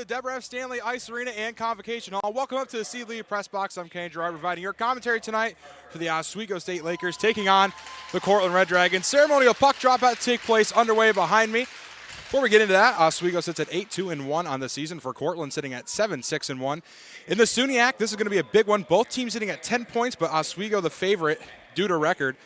to Deborah F. Stanley Ice Arena and Convocation Hall. Welcome up to the Seed League Press Box. I'm Kane Gerard, providing your commentary tonight for the Oswego State Lakers taking on the Cortland Red Dragons. Ceremonial puck drop out to take place underway behind me. Before we get into that, Oswego sits at 8-2-1 on the season, for Cortland sitting at 7-6-1. In the SUNY, this is going to be a big one. Both teams sitting at 10 points, but Oswego the favorite due to record.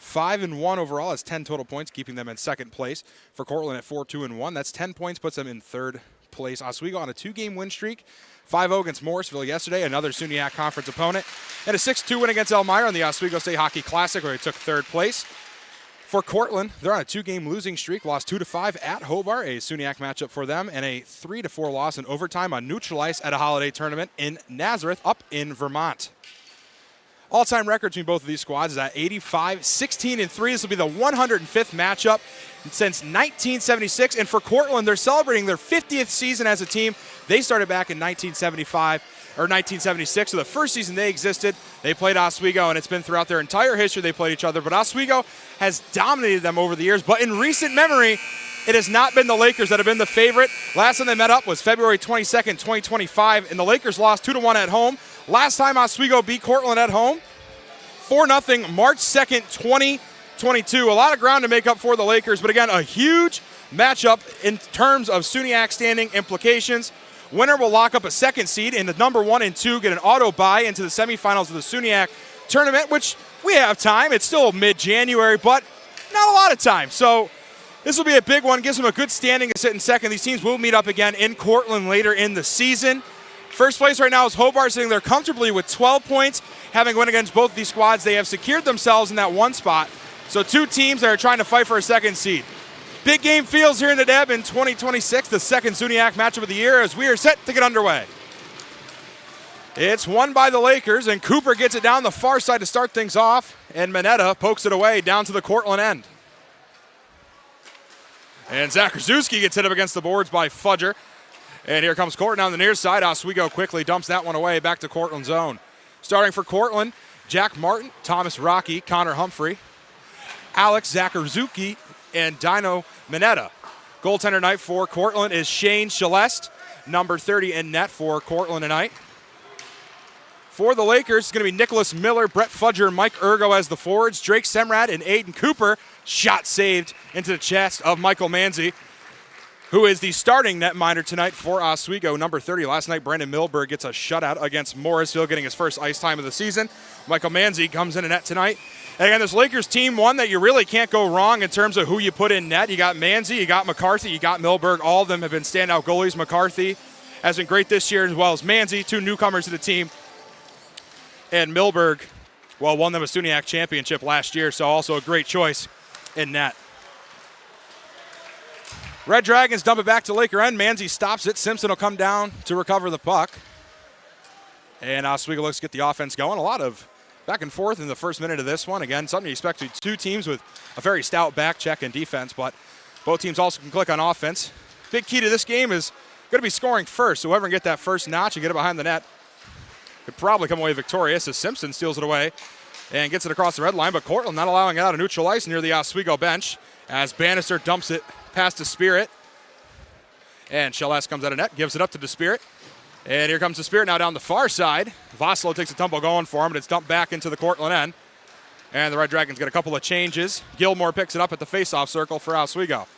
5-1 overall has 10 total points, keeping them in second place. For Cortland at 4-2-1, that's 10 points, puts them in third place. Oswego on a 2-game win streak. 5-0 against Morrisville yesterday, another SUNY conference opponent. And a 6-2 win against Elmira in the Oswego State Hockey Classic, where they took third place. For Cortland, they're on a 2-game losing streak, lost 2-5 at Hobart, a SUNY matchup for them, and a 3-4 loss in overtime on neutral ice at a holiday tournament in Nazareth up in Vermont. All-time record between both of these squads is at 85-16-3. This will be the 105th matchup since 1976. And for Cortland, they're celebrating their 50th season as a team. They started back in 1976, so the first season they existed. They played Oswego, and it's been throughout their entire history they played each other. But Oswego has dominated them over the years. But in recent memory, it has not been the Lakers that have been the favorite. Last time they met up was February 22nd, 2025, and the Lakers lost 2-1 at home. Last time Oswego beat Cortland at home, 4-0, March 2nd, 2022. A lot of ground to make up for the Lakers, but again, a huge matchup in terms of SUNY standing implications. Winner will lock up a second seed, and the number 1 and 2 get an auto bye into the semifinals of the SUNY tournament, which we have time. It's still mid-January, but not a lot of time. So this will be a big one. Gives them a good standing to sit in second. These teams will meet up again in Cortland later in the season. First place right now is Hobart, sitting there comfortably with 12 points. Having won against both of these squads, they have secured themselves in that one spot. So two teams that are trying to fight for a second seed. Big game feels here in the Deb in 2026, the second SUNY matchup of the year, as we are set to get underway. It's won by the Lakers, and Cooper gets it down the far side to start things off, and Mineta pokes it away down to the Cortland end. And Zach Krasuski gets hit up against the boards by Fudger. And here comes Cortland on the near side. Oswego quickly dumps that one away back to Cortland's zone. Starting for Cortland, Jack Martin, Thomas Rocky, Connor Humphrey, Alex Zakarzuki, and Dino Mineta. Goaltender night for Cortland is Shane Celeste, number 30 in net for Cortland tonight. For the Lakers, it's going to be Nicholas Miller, Brett Fudger, and Mike Ergo as the forwards. Drake Semrad and Aiden Cooper. Shot saved into the chest of Michael Manzi, who is the starting netminder tonight for Oswego, number 30. Last night, Brandon Milberg gets a shutout against Morrisville, getting his first ice time of the season. Michael Manzi comes in net tonight. And again, this Lakers team, one that you really can't go wrong in terms of who you put in net. You got Manzi, you got McCarthy, you got Milberg. All of them have been standout goalies. McCarthy has been great this year, as well as Manzi, two newcomers to the team. And Milberg, well, won them a SUNY championship last year, so also a great choice in net. Red Dragons dump it back to Laker end. Manzi stops it. Simpson will come down to recover the puck. And Oswego looks to get the offense going. A lot of back and forth in the first minute of this one. Again, something you expect with two teams with a very stout back check and defense, but both teams also can click on offense. Big key to this game is going to be scoring first. So whoever can get that first notch and get it behind the net could probably come away victorious, as Simpson steals it away and gets it across the red line, but Cortland not allowing it out of neutral ice near the Oswego bench as Bannister dumps it past the Spirit. And Celeste comes out of net, gives it up to the Spirit. And here comes the Spirit now down the far side. Voslo takes a tumble going for him, but it's dumped back into the Cortland end. And the Red Dragons get a couple of changes. Gilmore picks it up at the faceoff circle for Oswego.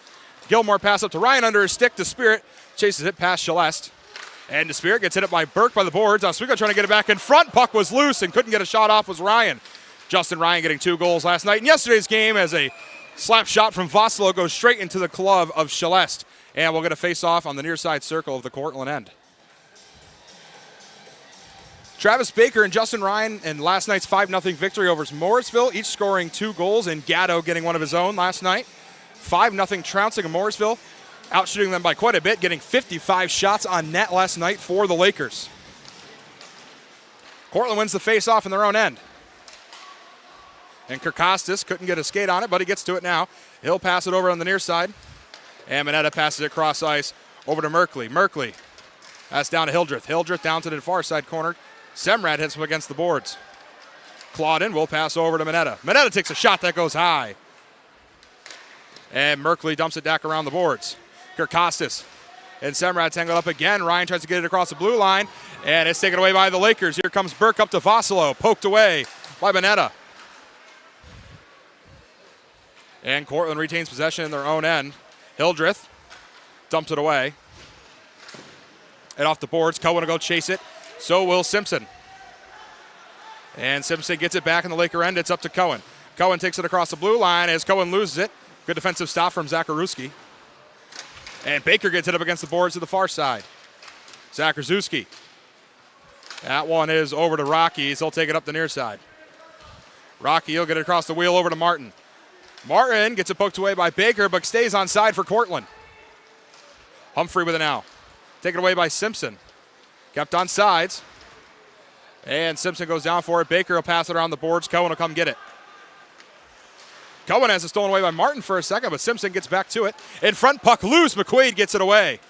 Gilmore pass up to Ryan under his stick. The Spirit chases it past Celeste. And the Spirit gets hit up by Burke by the boards. Oswego trying to get it back in front. Puck was loose and couldn't get a shot off was Ryan. Justin Ryan getting 2 goals last night in yesterday's game as a slap shot from Voslo goes straight into the glove of Celeste. And we'll get a face-off on the near side circle of the Cortland end. Travis Baker and Justin Ryan in last night's 5-0 victory over Morrisville, each scoring 2 goals, and Gatto getting one of his own last night. 5-0 trouncing of Morrisville, outshooting them by quite a bit, getting 55 shots on net last night for the Lakers. Cortland wins the face-off in their own end. And Kirkostas couldn't get a skate on it, but he gets to it now. He'll pass it over on the near side. And Mineta passes it across ice over to Merkley. Merkley, that's down to Hildreth. Hildreth down to the far side corner. Semrad hits him against the boards. Claudin will pass over to Mineta. Mineta takes a shot that goes high. And Merkley dumps it back around the boards. Kirkostas And Semrad tangled up again. Ryan tries to get it across the blue line, and it's taken away by the Lakers. Here comes Burke up to Vossalo, poked away by Mineta. And Cortland retains possession in their own end. Hildreth dumps it away. And off the boards, Cohen will go chase it. So will Simpson. And Simpson gets it back in the Laker end. It's up to Cohen. Cohen takes it across the blue line as Cohen loses it. Good defensive stop from Zacharuski. And Baker gets it up against the boards to the far side. Zacharuski. That one is over to Rocky. He'll take it up the near side. Rocky will get it across the wheel over to Martin. Martin gets it poked away by Baker, but stays on side for Cortland. Humphrey with it now. Taken away by Simpson. Kept on sides. And Simpson goes down for it. Baker will pass it around the boards. Cohen will come get it. Cohen has it stolen away by Martin for a second, but Simpson gets back to it. In front, puck loose. McQuaid gets it away.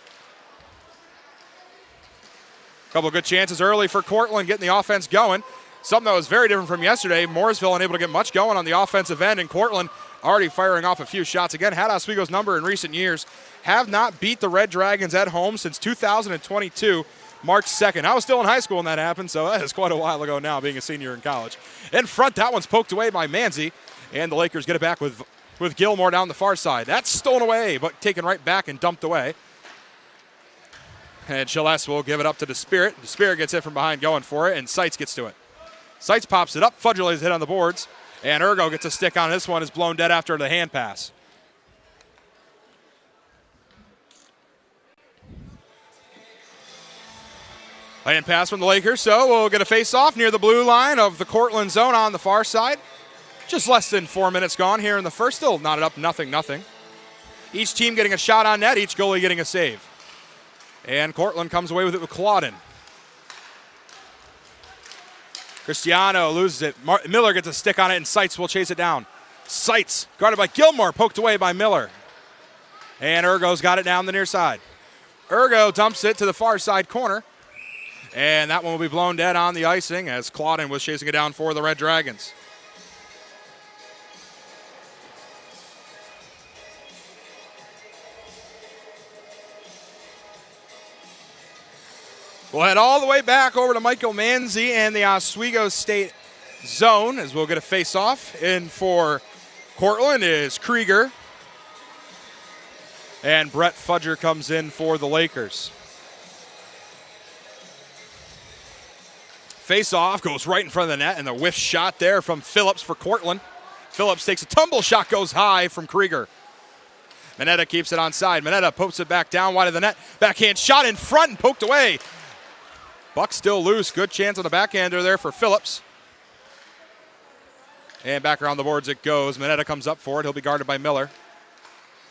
Couple of good chances early for Cortland getting the offense going. Something that was very different from yesterday. Mooresville unable to get much going on the offensive end, and Cortland already firing off a few shots. Again, had Oswego's number in recent years. Have not beat the Red Dragons at home since 2022, March 2nd. I was still in high school when that happened, so that is quite a while ago now, being a senior in college. In front, that one's poked away by Manzi, and the Lakers get it back with Gilmore down the far side. That's stolen away, but taken right back and dumped away. And Chilles will give it up to DeSpirit. DeSpirit gets it from behind going for it, and Seitz gets to it. Seitz pops it up. Fudgerley's hit on the boards, and Ergo gets a stick on this one. Is blown dead after the hand pass. Hand pass from the Lakers, so we'll get a face-off near the blue line of the Cortland zone on the far side. Just less than 4 minutes gone here in the first. Still knotted up 0-0. Each team getting a shot on net, each goalie getting a save. And Cortland comes away with it with Claudin. Cristiano loses it. Miller gets a stick on it, and Seitz will chase it down. Seitz, guarded by Gilmore, poked away by Miller. And Ergo's got it down the near side. Ergo dumps it to the far side corner. And that one will be blown dead on the icing as Claudin was chasing it down for the Red Dragons. We'll head all the way back over to Michael Manzi and the Oswego State zone as we'll get a face-off. In for Cortland is Krieger. And Brett Fudger comes in for the Lakers. Face-off goes right in front of the net, and the whiff shot there from Phillips for Cortland. Phillips takes a tumble shot, goes high from Krieger. Mineta keeps it on side. Mineta pokes it back down wide of the net. Backhand shot in front and poked away. Buck still loose. Good chance on the backhander there for Phillips. And back around the boards it goes. Mineta comes up for it. He'll be guarded by Miller.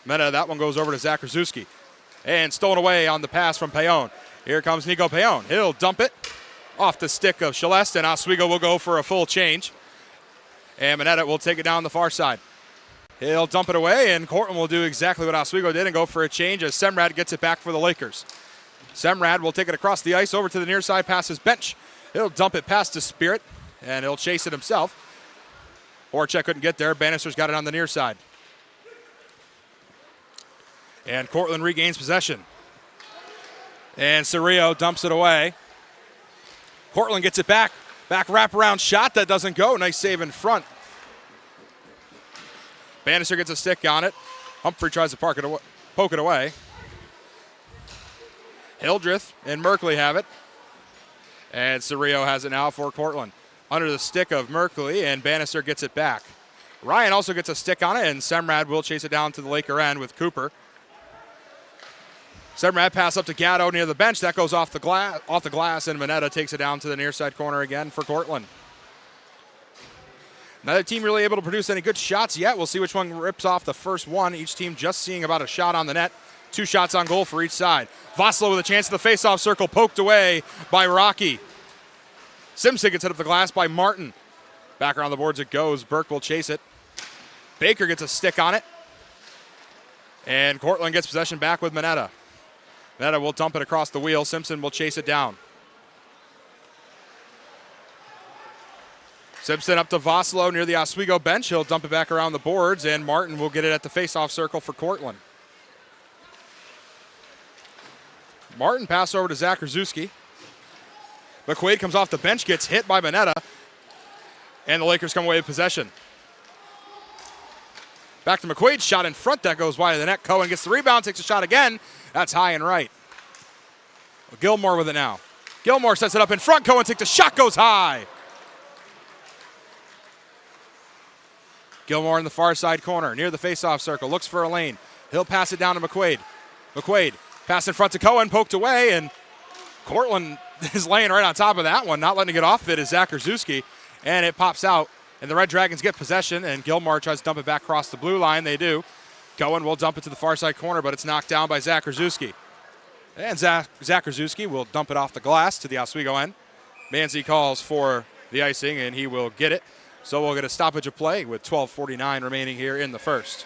Mineta, that one goes over to Zacharuski. And stolen away on the pass from Payon. Here comes Nico Payon. He'll dump it off the stick of Chilles, and Oswego will go for a full change. And Mineta will take it down the far side. He'll dump it away, and Cortland will do exactly what Oswego did and go for a change as Semrad gets it back for the Lakers. Semrad will take it across the ice over to the near side past his bench. He'll dump it past DeSpirit, and he'll chase it himself. Horchek couldn't get there. Bannister's got it on the near side. And Cortland regains possession. And Cerrillo dumps it away. Cortland gets it back. Back wraparound shot. That doesn't go. Nice save in front. Bannister gets a stick on it. Humphrey tries to poke it away. Hildreth and Merkley have it. And Cerrillo has it now for Cortland. Under the stick of Merkley, and Bannister gets it back. Ryan also gets a stick on it, and Semrad will chase it down to the Laker end with Cooper. Semrad pass up to Gatto near the bench. That goes off the glass, and Mineta takes it down to the near side corner again for Cortland. Neither team really able to produce any good shots yet. We'll see which one rips off the first one. Each team just seeing about a shot on the net. 2 shots on goal for each side. Vossalo with a chance at the face-off circle, poked away by Rocky. Simpson gets hit up the glass by Martin. Back around the boards it goes. Burke will chase it. Baker gets a stick on it. And Cortland gets possession back with Mineta. Mineta will dump it across the wheel. Simpson will chase it down. Simpson up to Vossalo near the Oswego bench. He'll dump it back around the boards, and Martin will get it at the face-off circle for Cortland. Martin pass over to Zach Krasuski. McQuaid comes off the bench, gets hit by Mineta, and the Lakers come away with possession. Back to McQuaid, shot in front, that goes wide of the net. Cohen gets the rebound, takes a shot again. That's high and right. Gilmore with it now. Gilmore sets it up in front. Cohen takes a shot, goes high. Gilmore in the far side corner, near the face-off circle, looks for a lane. He'll pass it down to McQuaid. McQuaid, pass in front to Cohen, poked away, and Cortland is laying right on top of that one. Not letting it get off it is Zach Krasuski, and it pops out. And the Red Dragons get possession, and Gilmore tries to dump it back across the blue line. They do. Cohen will dump it to the far side corner, but it's knocked down by Zach Krasuski. And Zach Krasuski will dump it off the glass to the Oswego end. Manzi calls for the icing, and he will get it. So we'll get a stoppage of play with 12:49 remaining here in the first.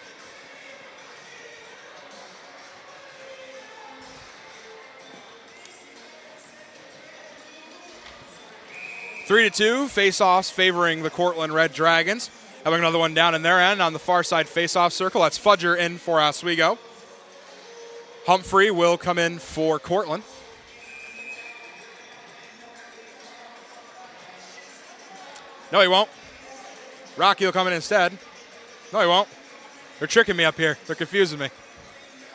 Three to two, face-offs favoring the Cortland Red Dragons. Having another one down in their end on the far side face-off circle. That's Fudger in for Oswego. Humphrey will come in for Cortland. No, he won't. Rocky will come in instead. No, he won't. They're tricking me up here. They're confusing me.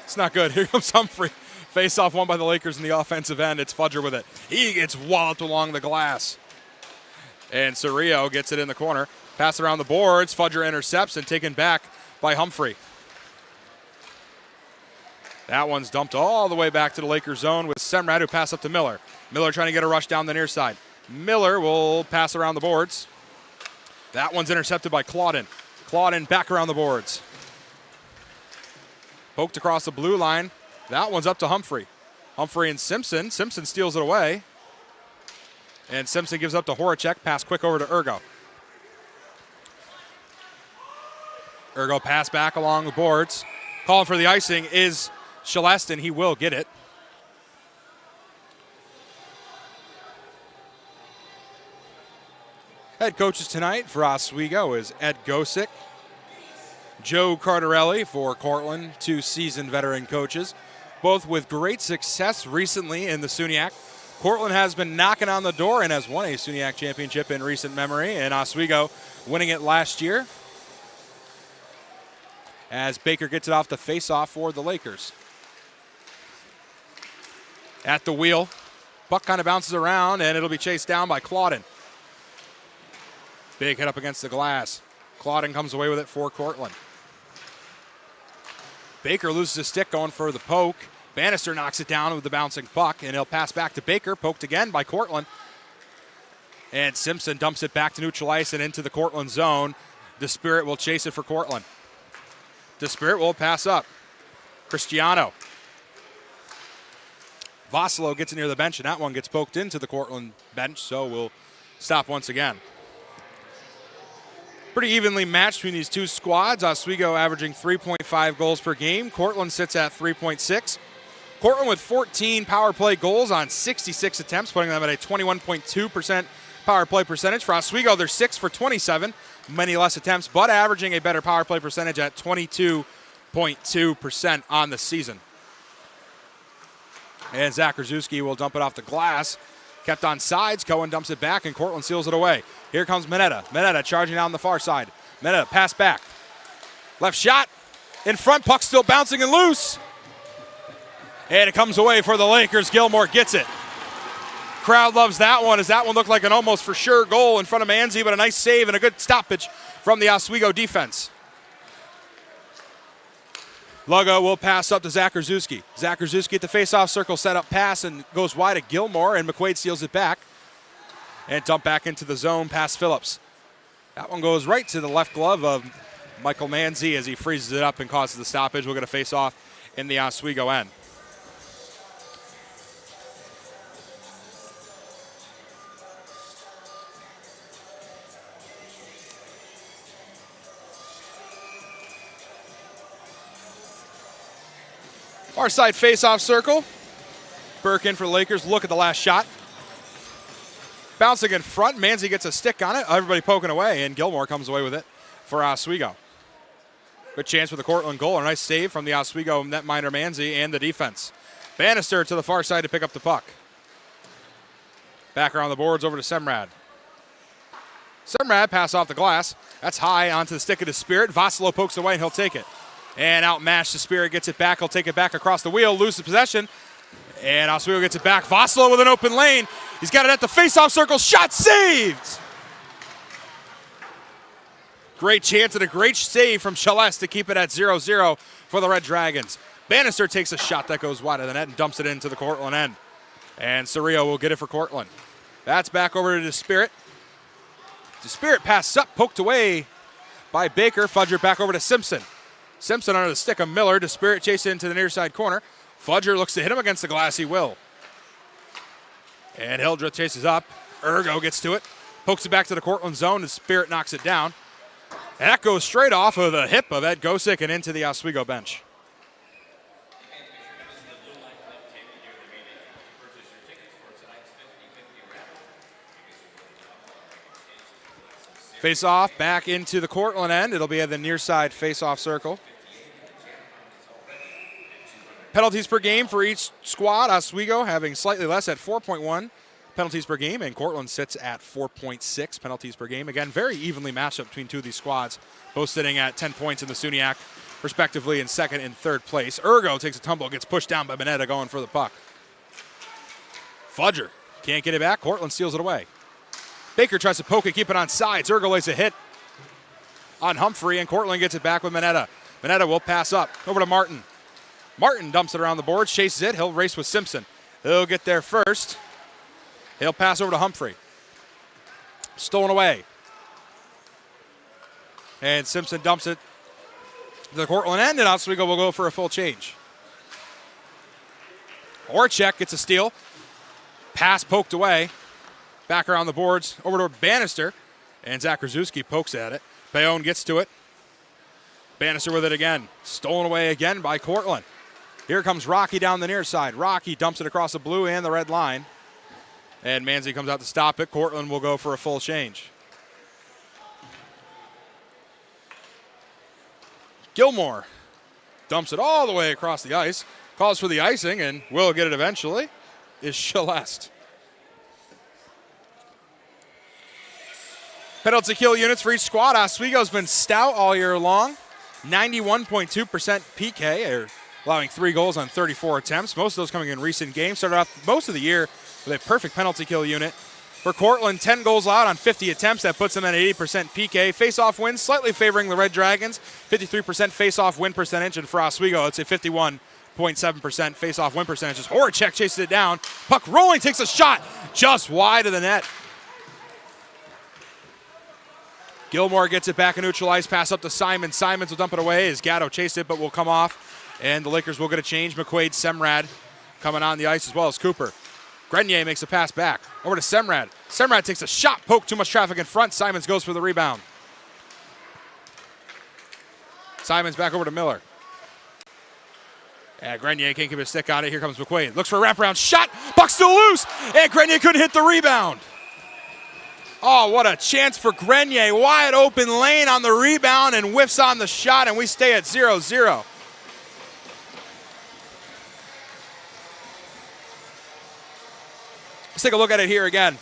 It's not good. Here comes Humphrey. Face-off won by the Lakers in the offensive end. It's Fudger with it. He gets walloped along the glass. And Cerrillo gets it in the corner. Pass around the boards. Fudger intercepts and taken back by Humphrey. That one's dumped all the way back to the Lakers zone with Semrad, who pass up to Miller. Miller trying to get a rush down the near side. Miller will pass around the boards. That one's intercepted by Claudin. Claudin back around the boards. Poked across the blue line. That one's up to Humphrey. Humphrey and Simpson. Simpson steals it away. And Simpson gives up to Horacek. Pass quick over to Ergo. Ergo pass back along the boards. Calling for the icing is Sheleston. He will get it. Head coaches tonight for Oswego is Ed Gosick. Joe Cardarelli for Cortland, two seasoned veteran coaches, both with great success recently in the SUNYAC. Cortland has been knocking on the door and has won a SUNYAC championship in recent memory, and Oswego winning it last year as Baker gets it off the face-off for the Lakers. At the wheel, puck kind of bounces around, and it'll be chased down by Claudin. Big hit up against the glass. Claudin comes away with it for Cortland. Baker loses his stick going for the poke. Bannister knocks it down with the bouncing puck, and he'll pass back to Baker, poked again by Cortland. And Simpson dumps it back to neutral ice and into the Cortland zone. DeSpirit will chase it for Cortland. DeSpirit will pass up. Cristiano. Vossalo gets it near the bench, and that one gets poked into the Cortland bench, so we'll stop once again. Pretty evenly matched between these two squads. Oswego averaging 3.5 goals per game. Cortland sits at 3.6. Cortland with 14 power play goals on 66 attempts, putting them at a 21.2% power play percentage. For Oswego, they're 6 for 27, many less attempts, but averaging a better power play percentage at 22.2% on the season. And Zach Krasuski will dump it off the glass. Kept on sides. Cohen dumps it back, and Cortland seals it away. Here comes Mineta. Mineta charging down the far side. Mineta pass back. Left shot. In front, puck still bouncing and loose. And it comes away for the Lakers. Gilmore gets it. Crowd loves that one, as that one looked like an almost for sure goal in front of Manzi, but a nice save and a good stoppage from the Oswego defense. Lugo will pass up to Zach Krasuski. Zach Krasuski at the face-off circle, set up pass, and goes wide at Gilmore, and McQuaid steals it back. And dump back into the zone past Phillips. That one goes right to the left glove of Michael Manzi as he freezes it up and causes the stoppage. We're going to face off in the Oswego end. Far side face-off circle. Burke in for the Lakers. Look at the last shot. Bouncing in front. Manzi gets a stick on it. Everybody poking away, and Gilmore comes away with it for Oswego. Good chance for the Cortland goal. A nice save from the Oswego netminder Manzi and the defense. Bannister to the far side to pick up the puck. Back around the boards over to Semrad. Semrad pass off the glass. That's high onto the stick of the Spirit. Vosilo pokes away and he'll take it. And outmatched, the Spirit gets it back. He'll take it back across the wheel, loses possession. And Oswego gets it back. Vosilo with an open lane. He's got it at the face-off circle. Shot saved! Great chance and a great save from Celeste to keep it at 0-0 for the Red Dragons. Bannister takes a shot that goes wide of the net and dumps it into the Cortland end. And Cerrillo will get it for Cortland. That's back over to the Spirit. The Spirit passes up, poked away by Baker. Fudger back over to Simpson. Simpson under the stick of Miller. The Spirit chases it into the near side corner. Fudger looks to hit him against the glass. He will. And Hildreth chases up. Ergo gets to it. Pokes it back to the Cortland zone. The Spirit knocks it down. And that goes straight off of the hip of Ed Gosick and into the Oswego bench. Face off back into the Cortland end. It'll be at the near side face-off circle. Penalties per game for each squad. Oswego having slightly less at 4.1 penalties per game, and Cortland sits at 4.6 penalties per game. Again, very evenly matched up between two of these squads, both sitting at 10 points in the SUNYAC, respectively in second and third place. Ergo takes a tumble, gets pushed down by Mineta going for the puck. Fudger can't get it back. Cortland steals it away. Baker tries to poke it, keep it on sides. Ergo lays a hit on Humphrey, and Cortland gets it back with Mineta. Mineta will pass up over to Martin. Martin dumps it around the boards, chases it. He'll race with Simpson. He'll get there first. He'll pass over to Humphrey. Stolen away. And Simpson dumps it to the Cortland end, and Oswego will go for a full change. Orchek gets a steal. Pass poked away. Back around the boards, over to Bannister, and Zach Krasuski pokes at it. Bayonne gets to it. Bannister with it again. Stolen away again by Cortland. Here comes Rocky down the near side. Rocky dumps it across the blue and the red line. And Manzi comes out to stop it. Cortland will go for a full change. Gilmore dumps it all the way across the ice. Calls for the icing, and will get it eventually, is Celeste. Penalty kill units for each squad. Oswego's been stout all year long. 91.2% PK, or allowing 3 goals on 34 attempts. Most of those coming in recent games. Started off most of the year with a perfect penalty kill unit. For Cortland, 10 goals allowed on 50 attempts. That puts them at 80% PK. Face-off wins slightly favoring the Red Dragons. 53% face-off win percentage. And for Oswego, it's a 51.7% face-off win percentage. As Horacek chases it down. Puck rolling, takes a shot just wide of the net. Gilmore gets it back and neutralized. Pass up to Simon. Simons will dump it away as Gatto chased it, but will come off. And the Lakers will get a change. McQuaid, Semrad coming on the ice as well as Cooper. Grenier makes a pass back. Over to Semrad. Semrad takes a shot. Poke, too much traffic in front. Simons goes for the rebound. Simons back over to Miller. And Grenier can't keep his stick on it. Here comes McQuaid. Looks for a wraparound shot. Puck still loose. And Grenier couldn't hit the rebound. Oh, what a chance for Grenier. Wide open lane on the rebound and whiffs on the shot, and we stay at 0-0. Let's take a look at it here again.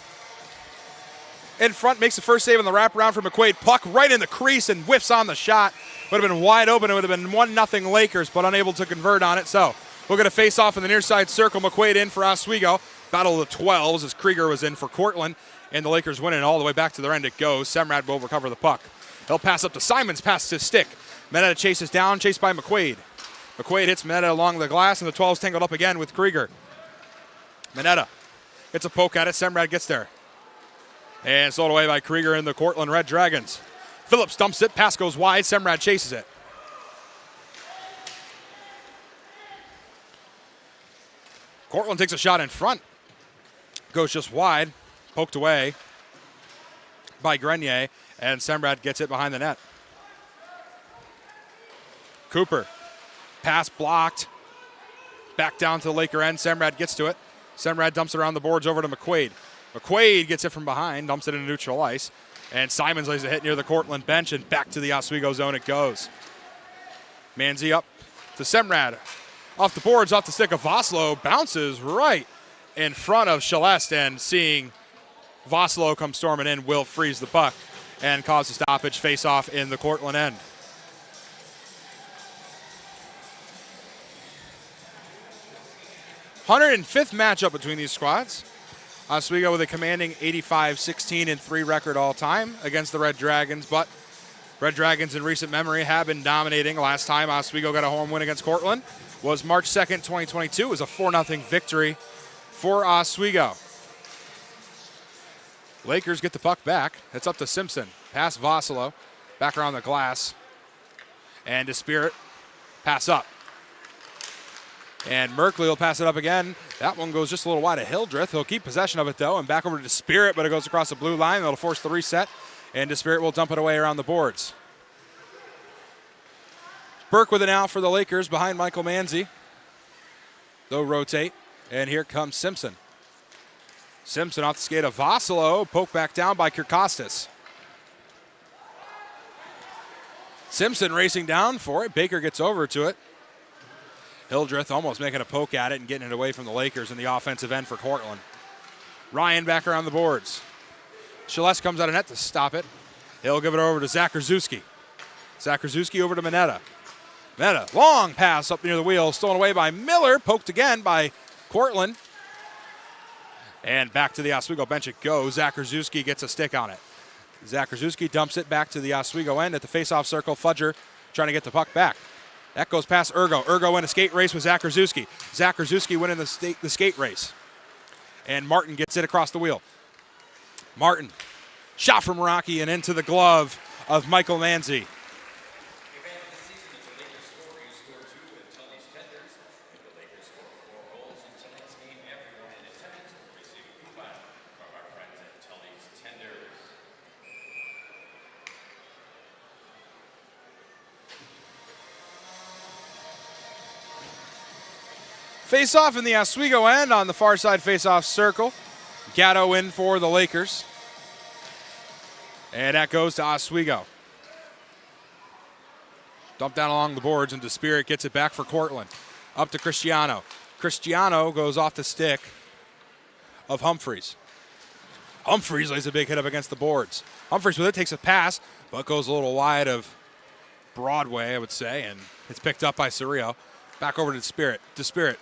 In front, makes the first save on the wraparound for McQuaid. Puck right in the crease and whiffs on the shot. Would have been wide open. It would have been 1-0 Lakers, but unable to convert on it. So we'll get a face-off in the near side circle. McQuaid in for Oswego. Battle of the 12s as Krieger was in for Cortland. And the Lakers win it all the way back to their end it goes. Semrad will recover the puck. He'll pass up to Simons, pass his stick. Mineta chases down, chased by McQuaid. McQuaid hits Mineta along the glass, and the 12s tangled up again with Krieger. Mineta gets a poke at it. Semrad gets there. And sold away by Krieger and the Cortland Red Dragons. Phillips dumps it, pass goes wide. Semrad chases it. Cortland takes a shot in front. Goes just wide. Poked away by Grenier, and Semrad gets it behind the net. Cooper, pass blocked. Back down to the Laker end. Semrad gets to it. Semrad dumps it around the boards over to McQuaid. McQuaid gets it from behind, dumps it into neutral ice, and Simons lays a hit near the Cortland bench, and back to the Oswego zone it goes. Manzi up to Semrad. off the boards, off the stick of Voslo, bounces right in front of Celeste, and seeing Voslo come storming in will freeze the puck and cause a stoppage face-off in the Cortland end. #105th matchup between these squads. Oswego with a commanding 85-16-3 record all time against the Red Dragons, but Red Dragons in recent memory have been dominating. Last time Oswego got a home win against Cortland was March 2nd, 2022. It was a 4-0 victory for Oswego. Lakers get the puck back. It's up to Simpson. Pass Voslo. Back around the glass. And to Spirit. Pass up. And Merkley will pass it up again. That one goes just a little wide of Hildreth. He'll keep possession of it, though, and back over to Spirit, but it goes across the blue line. That'll force the reset, and Spirit will dump it away around the boards. Burke with it now for the Lakers behind Michael Manzi. They'll rotate, and here comes Simpson. Simpson off the skate of Voslo, poked back down by Kirkostas. Simpson racing down for it. Baker gets over to it. Hildreth almost making a poke at it and getting it away from the Lakers in the offensive end for Cortland. Ryan back around the boards. Celeste comes out of net to stop it. He'll give it over to Zach Krasuski. Zach Krasuski over to Mineta. Mineta, long pass up near the wheel, stolen away by Miller, poked again by Cortland. And back to the Oswego bench it goes. Zach Krasuski gets a stick on it. Zach Krasuski dumps it back to the Oswego end at the faceoff circle. Fudger trying to get the puck back. That goes past Ergo. Ergo in a skate race with Zach Krasuski. Zach Krasuski winning the skate race. And Martin gets it across the wheel. Martin, shot from Rocky and into the glove of Michael Manzi. Face-off in the Oswego end on the far side face-off circle. Gatto in for the Lakers. And that goes to Oswego. Dumped down along the boards, and DeSpirit gets it back for Cortland. Up to Cristiano. Cristiano goes off the stick of Humphreys. Humphreys lays a big hit up against the boards. Humphreys with it takes a pass, but goes a little wide of Broadway, I would say, and it's picked up by Cerrillo. Back over to DeSpirit. DeSpirit.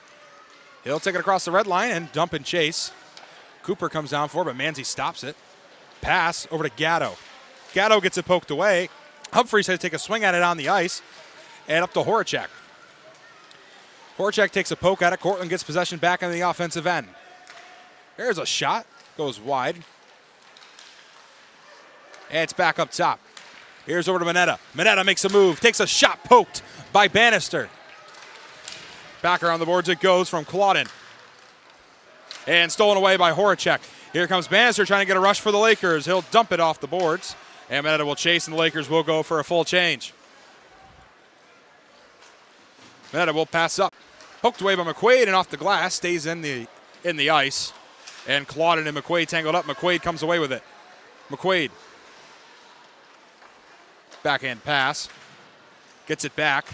He'll take it across the red line and dump and chase. Cooper comes down for it, but Manzi stops it. Pass over to Gatto. Gatto gets it poked away. Humphreys had to take a swing at it on the ice. And up to Horacek. Horacek takes a poke at it. Cortland gets possession back on the offensive end. There's a shot. Goes wide. And it's back up top. Here's over to Mineta. Mineta makes a move. Takes a shot poked by Bannister. Back around the boards it goes from Claudin. And stolen away by Horacek. Here comes Bannister trying to get a rush for the Lakers. He'll dump it off the boards. And Mineta will chase, and the Lakers will go for a full change. Mineta will pass up. Poked away by McQuaid and off the glass. Stays in the ice. And Claudin and McQuaid tangled up. McQuaid comes away with it. McQuaid. Backhand pass. Gets it back.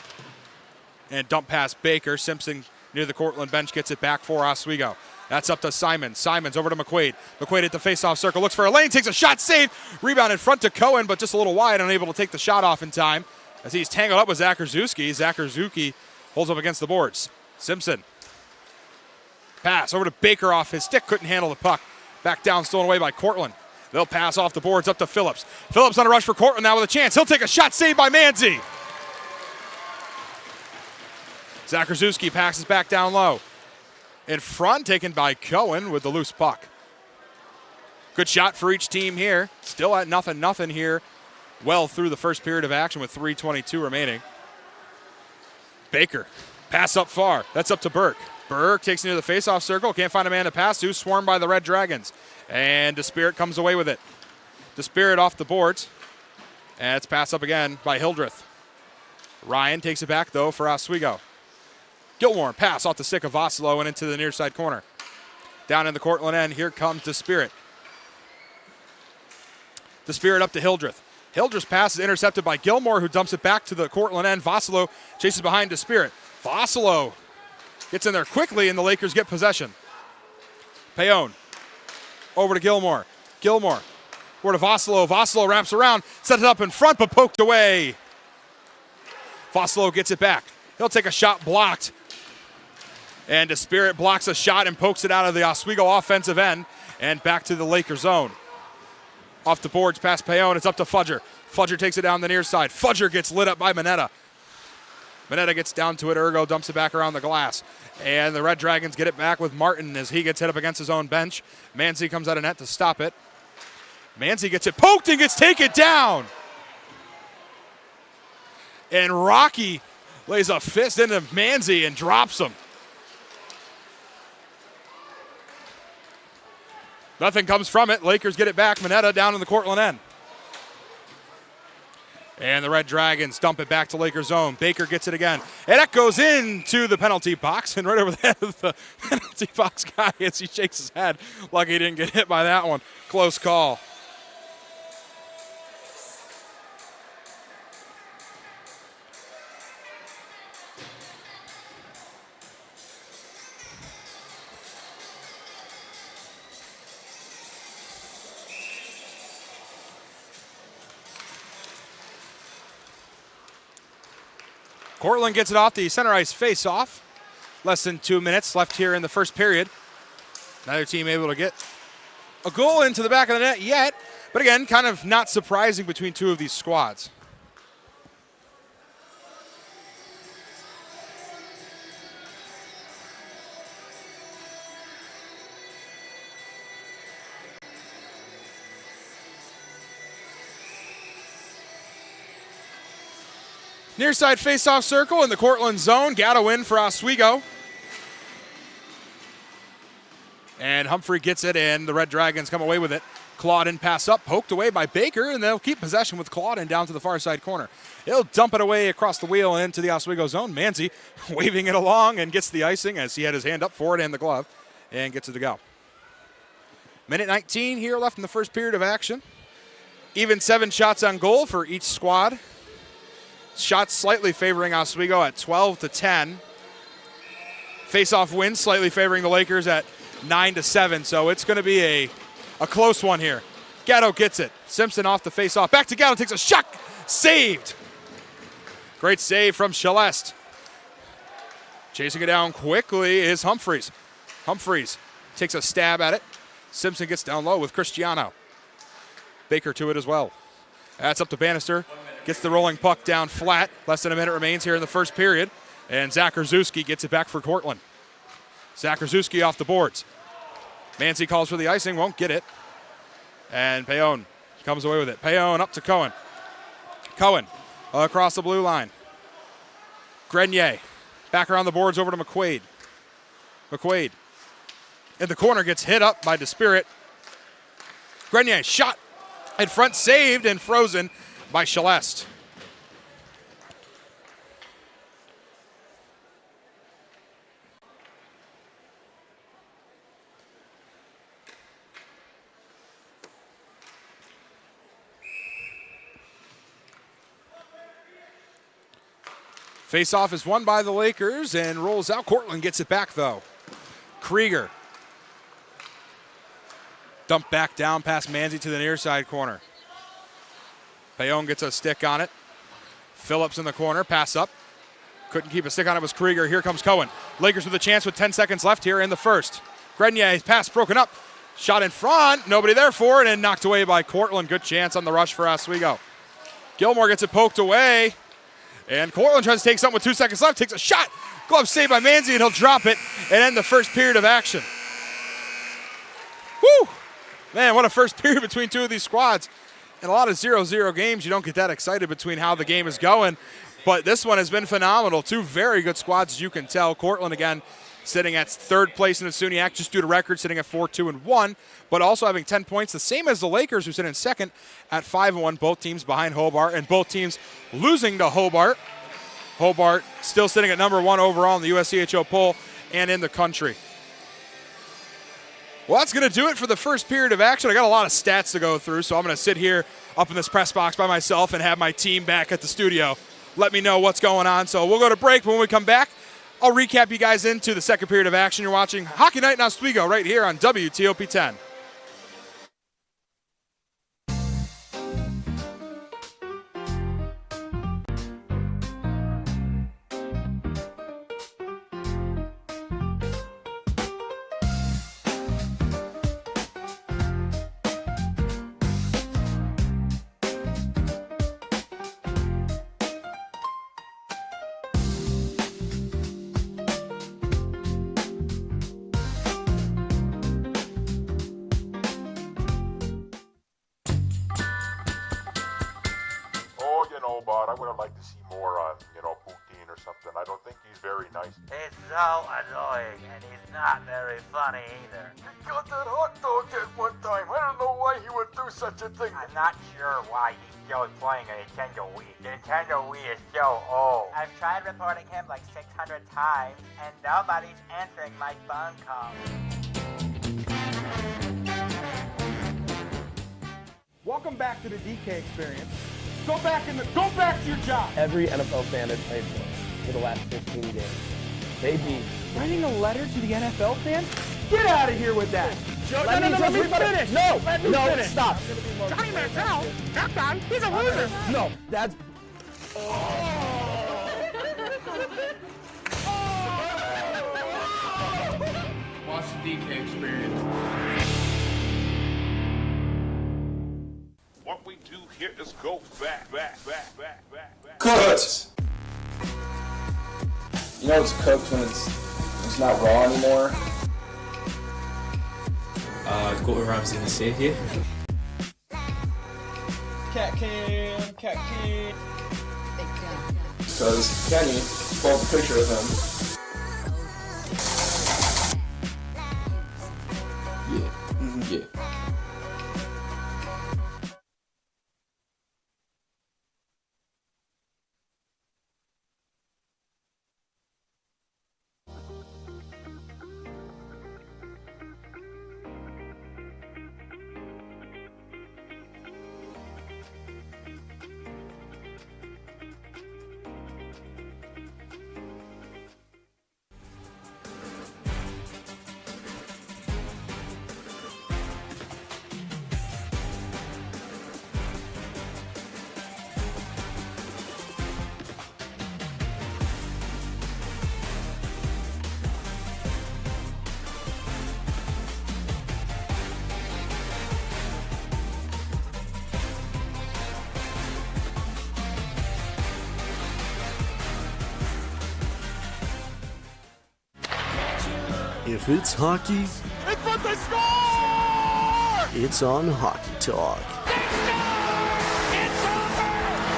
And dump past Baker. Simpson near the Cortland bench gets it back for Oswego. That's up to Simon. Simon's over to McQuaid. McQuaid at the face-off circle. Looks for a lane. Takes a shot. Saved. Rebound in front to Cohen, but just a little wide. Unable to take the shot off in time as he's tangled up with Zach Krasuski. Zach Krasuski holds up against the boards. Simpson. Pass over to Baker off his stick. Couldn't handle the puck. Back down. Stolen away by Cortland. They'll pass off the boards up to Phillips. Phillips on a rush for Cortland now with a chance. He'll take a shot. Saved by Manzi. Zach Krasuski passes back down low. In front, taken by Cohen with the loose puck. Good shot for each team here. Still at 0-0 here. Well through the first period of action with 3:22 remaining. Baker, pass up far. That's up to Burke. Burke takes it near the faceoff circle. Can't find a man to pass to. Swarmed by the Red Dragons. And DeSpirit comes away with it. DeSpirit off the boards. And it's passed up again by Hildreth. Ryan takes it back, though, for Oswego. Gilmore, pass off the stick of Voslo and into the near side corner. Down in the Cortland end, here comes DeSpirit. DeSpirit up to Hildreth. Hildreth's pass is intercepted by Gilmore, who dumps it back to the Cortland end. Voslo chases behind DeSpirit. Voslo Gets in there quickly, and the Lakers get possession. Payon over to Gilmore. Gilmore over to Vossalo. Vossalo wraps around, sets it up in front, but poked away. Vossalo gets it back. He'll take a shot blocked. And DeSpirit blocks a shot and pokes it out of the Oswego offensive end and back to the Lakers zone. Off the boards, past Payon. It's up to Fudger. Fudger takes it down the near side. Fudger gets lit up by Mineta. Mineta gets down to it. Ergo dumps it back around the glass. And the Red Dragons get it back with Martin as he gets hit up against his own bench. Manzi comes out of net to stop it. Manzi gets it poked and gets taken down. And Rocky lays a fist into Manzi and drops him. Nothing comes from it. Lakers get it back. Mineta down in the Cortland end. And the Red Dragons dump it back to Lakers zone. Baker gets it again. And that goes into the penalty box. And right over there, the penalty box guy, as he shakes his head, like he didn't get hit by that one. Close call. Cortland gets it off the center ice face-off. Less than 2 minutes left here in the first period. Neither team able to get a goal into the back of the net yet. But again, kind of not surprising between two of these squads. Near side face-off circle in the Cortland zone. Gatto in for Oswego. And Humphrey gets it in. The Red Dragons come away with it. Claudin pass up, poked away by Baker, and they'll keep possession with Claudin down to the far side corner. He'll dump it away across the wheel into the Oswego zone. Manzi waving it along and gets the icing as he had his hand up for it and the glove and gets it to go. Minute 19 here left in the first period of action. Even 7 shots on goal for each squad. Shots slightly favoring Oswego at 12-10. Face-off wins slightly favoring the Lakers at 9-7. So it's going to be a close one here. Gatto gets it. Simpson off the face-off. Back to Gatto. Takes a shot. Saved. Great save from Celeste. Chasing it down quickly is Humphreys. Humphreys takes a stab at it. Simpson gets down low with Cristiano. Baker to it as well. That's up to Bannister. Gets the rolling puck down flat. Less than a minute remains here in the first period. And Zach Rzuski gets it back for Cortland. Zach Rzuski off the boards. Manzi calls for the icing, won't get it. And Payon comes away with it. Payon up to Cohen. Cohen across the blue line. Grenier back around the boards over to McQuaid. McQuaid in the corner gets hit up by DeSpirit. Grenier shot in front, saved and frozen by Celeste. Face-off is won by the Lakers and rolls out. Cortland gets it back, though. Krieger. Dumped back down past Manzi to the near side corner. Payon gets a stick on it. Phillips in the corner. Pass up. Couldn't keep a stick on it. Was Krieger. Here comes Cohen. Lakers with a chance with 10 seconds left here in the first. Grenier's pass broken up. Shot in front. Nobody there for it and knocked away by Cortland. Good chance on the rush for Oswego. Gilmore gets it poked away. And Cortland tries to take something with 2 seconds left. Takes a shot. Glove saved by Manzi, and he'll drop it and end the first period of action. Woo! Man, what a first period between two of these squads. In a lot of 0-0 games, you don't get that excited between how the game is going. But this one has been phenomenal. Two very good squads, as you can tell. Cortland, again, sitting at third place in the SUNY just due to record, sitting at 4-2-1, but also having 10 points, the same as the Lakers, who sit in second at 5-1, both teams behind Hobart, and both teams losing to Hobart. Hobart still sitting at number 1 overall in the USCHO poll and in the country. Well, that's going to do it for the first period of action. I got a lot of stats to go through, so I'm going to sit here up in this press box by myself and have my team back at the studio. Let me know what's going on. So we'll go to break. When we come back, I'll recap you guys into the second period of action. You're watching Hockey Night in Oswego right here on WTOP 10. But I would have liked to see more on, Putin or something. I don't think he's very nice. He's so annoying, and he's not very funny either. He got that hot dog at one time. I don't know why he would do such a thing. I'm not sure why he's still playing a Nintendo Wii. The Nintendo Wii is so old. I've tried reporting him like 600 times, and nobody's answering my phone calls. Welcome back to the DK experience. Go back to your job. Every NFL fan has played for the last 15 games. They beat. Writing a letter to the NFL fans? Get out of here with that. Let me finish. No, finish. Stop. Johnny Manziel, that guy, he's a loser. No, that's. Watch the DK experience. What we do here is go back. Good. You know it's cooked when it's not raw anymore. Gordon Ramsay to see here. Cat can. Because Kenny pulled a picture of him. Yeah. Yeah. If it's hockey, it's on Hockey Talk.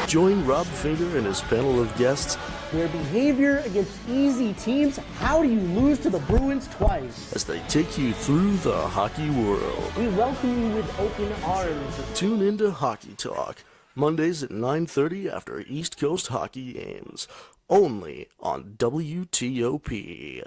Join Rob Finger and his panel of guests. Their behavior against easy teams. How do you lose to the Bruins twice? As they take you through the hockey world. We welcome you with open arms. Tune into Hockey Talk, Mondays at 9:30 after East Coast hockey games. Only on WTOP.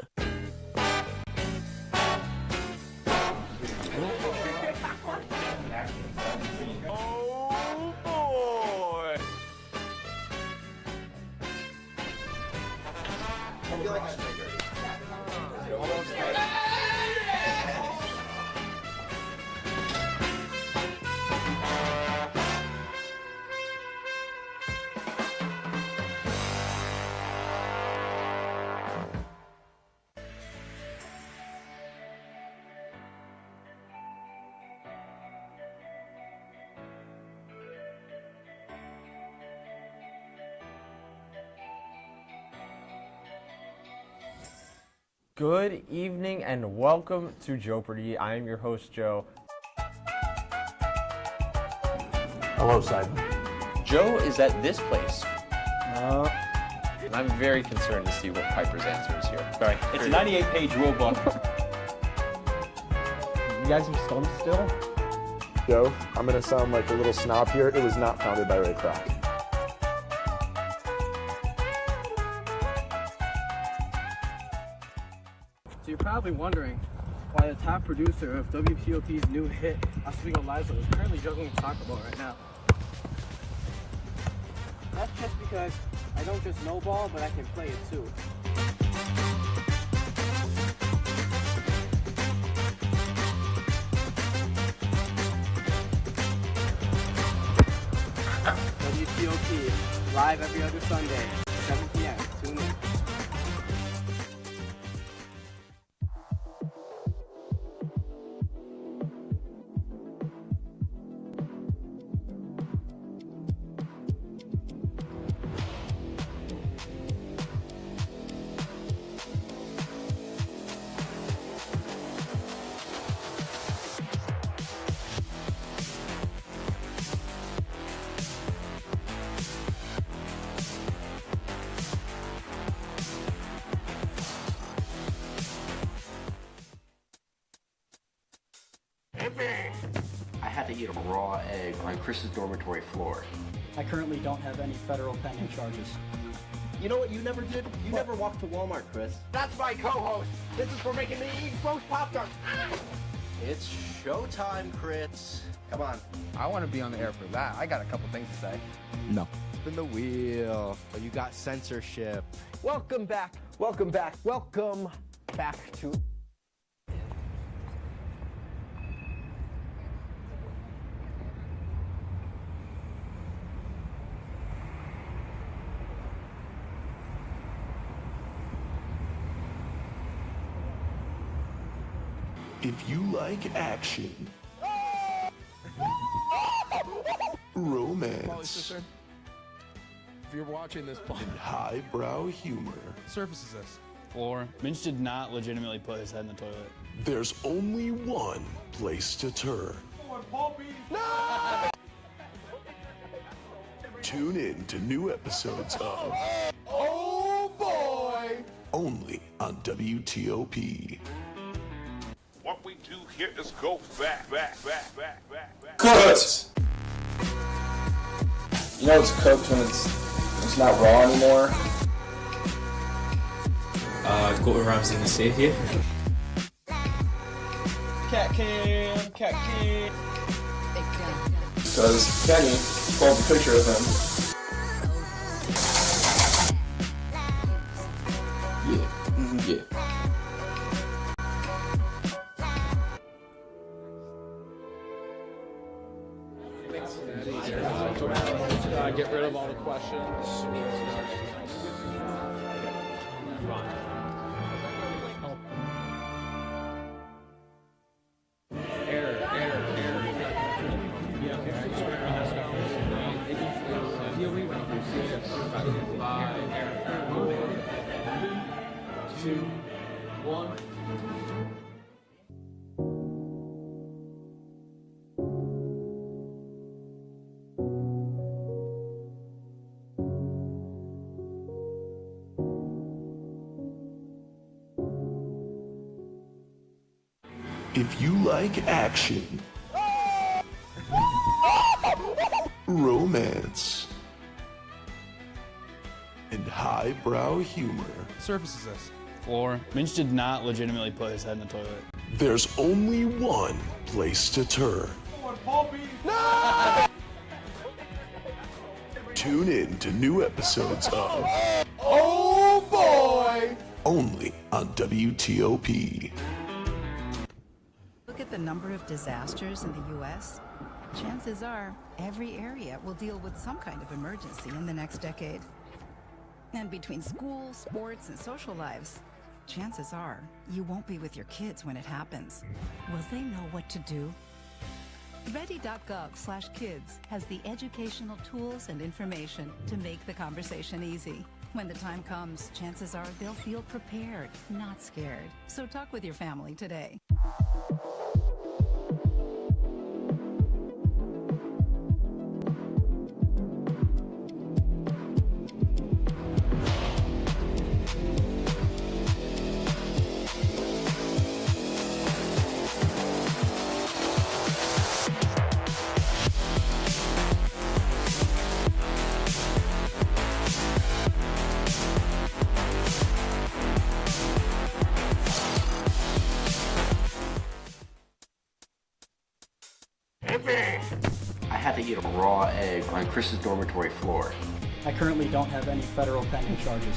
Good evening and welcome to Jeopardy. I am your host, Joe. Hello, Simon. Joe is at this place. I'm very concerned to see what Piper's answer is here. Sorry. It's a 98-page rule book. You guys are stumped still? Joe, I'm going to sound like a little snob here. It was not founded by Ray Kroc. So you're probably wondering why the top producer of WTOP's new hit, Oswego Liza, is currently juggling Taco Bell right now. That's just because I don't just know ball, but I can play it too. WTOP, live every other Sunday, 7 p.m. Tune in. I had to eat a raw egg on Chris's dormitory floor. I currently don't have any federal pending charges. You know what you never did? You never walked to Walmart, Chris. That's my co-host. This is for making me eat roast popcorn. It's showtime, Chris. Come on. I want to be on the air for that. I got a couple things to say. No. Spin the wheel. Oh, you got censorship. Welcome back. Welcome back. Welcome back to. If you like action, romance, If you're watching this, and highbrow humor, Surface is this? Floor. Minch did not legitimately put his head in the toilet. there's only one place to turn. Tune in to new episodes of Oh boy! only on WTOP. What we do here is go back. cut. You know it's cooked when it's not raw anymore. Gordon Ramsay can save you. Cat cam. Because Kenny pulled a picture of him. Yeah. Yeah. Get rid of all the questions. If you like action, romance, and highbrow humor, Surface is this? Floor. Minch did not legitimately put his head in the toilet. there's only one place to turn. Tune in to new episodes of Oh boy! only on WTOP. Look at the number of disasters in the U.S. Chances are every area will deal with some kind of emergency in the next decade. And between school, sports, and social lives, chances are you won't be with your kids when it happens. Will they know what to do? Ready.gov/kids has the educational tools and information to make the conversation easy. When the time comes, chances are they'll feel prepared, not scared. So talk with your family today. I had to eat a raw egg on Chris's dormitory floor. I currently don't have any federal pending charges.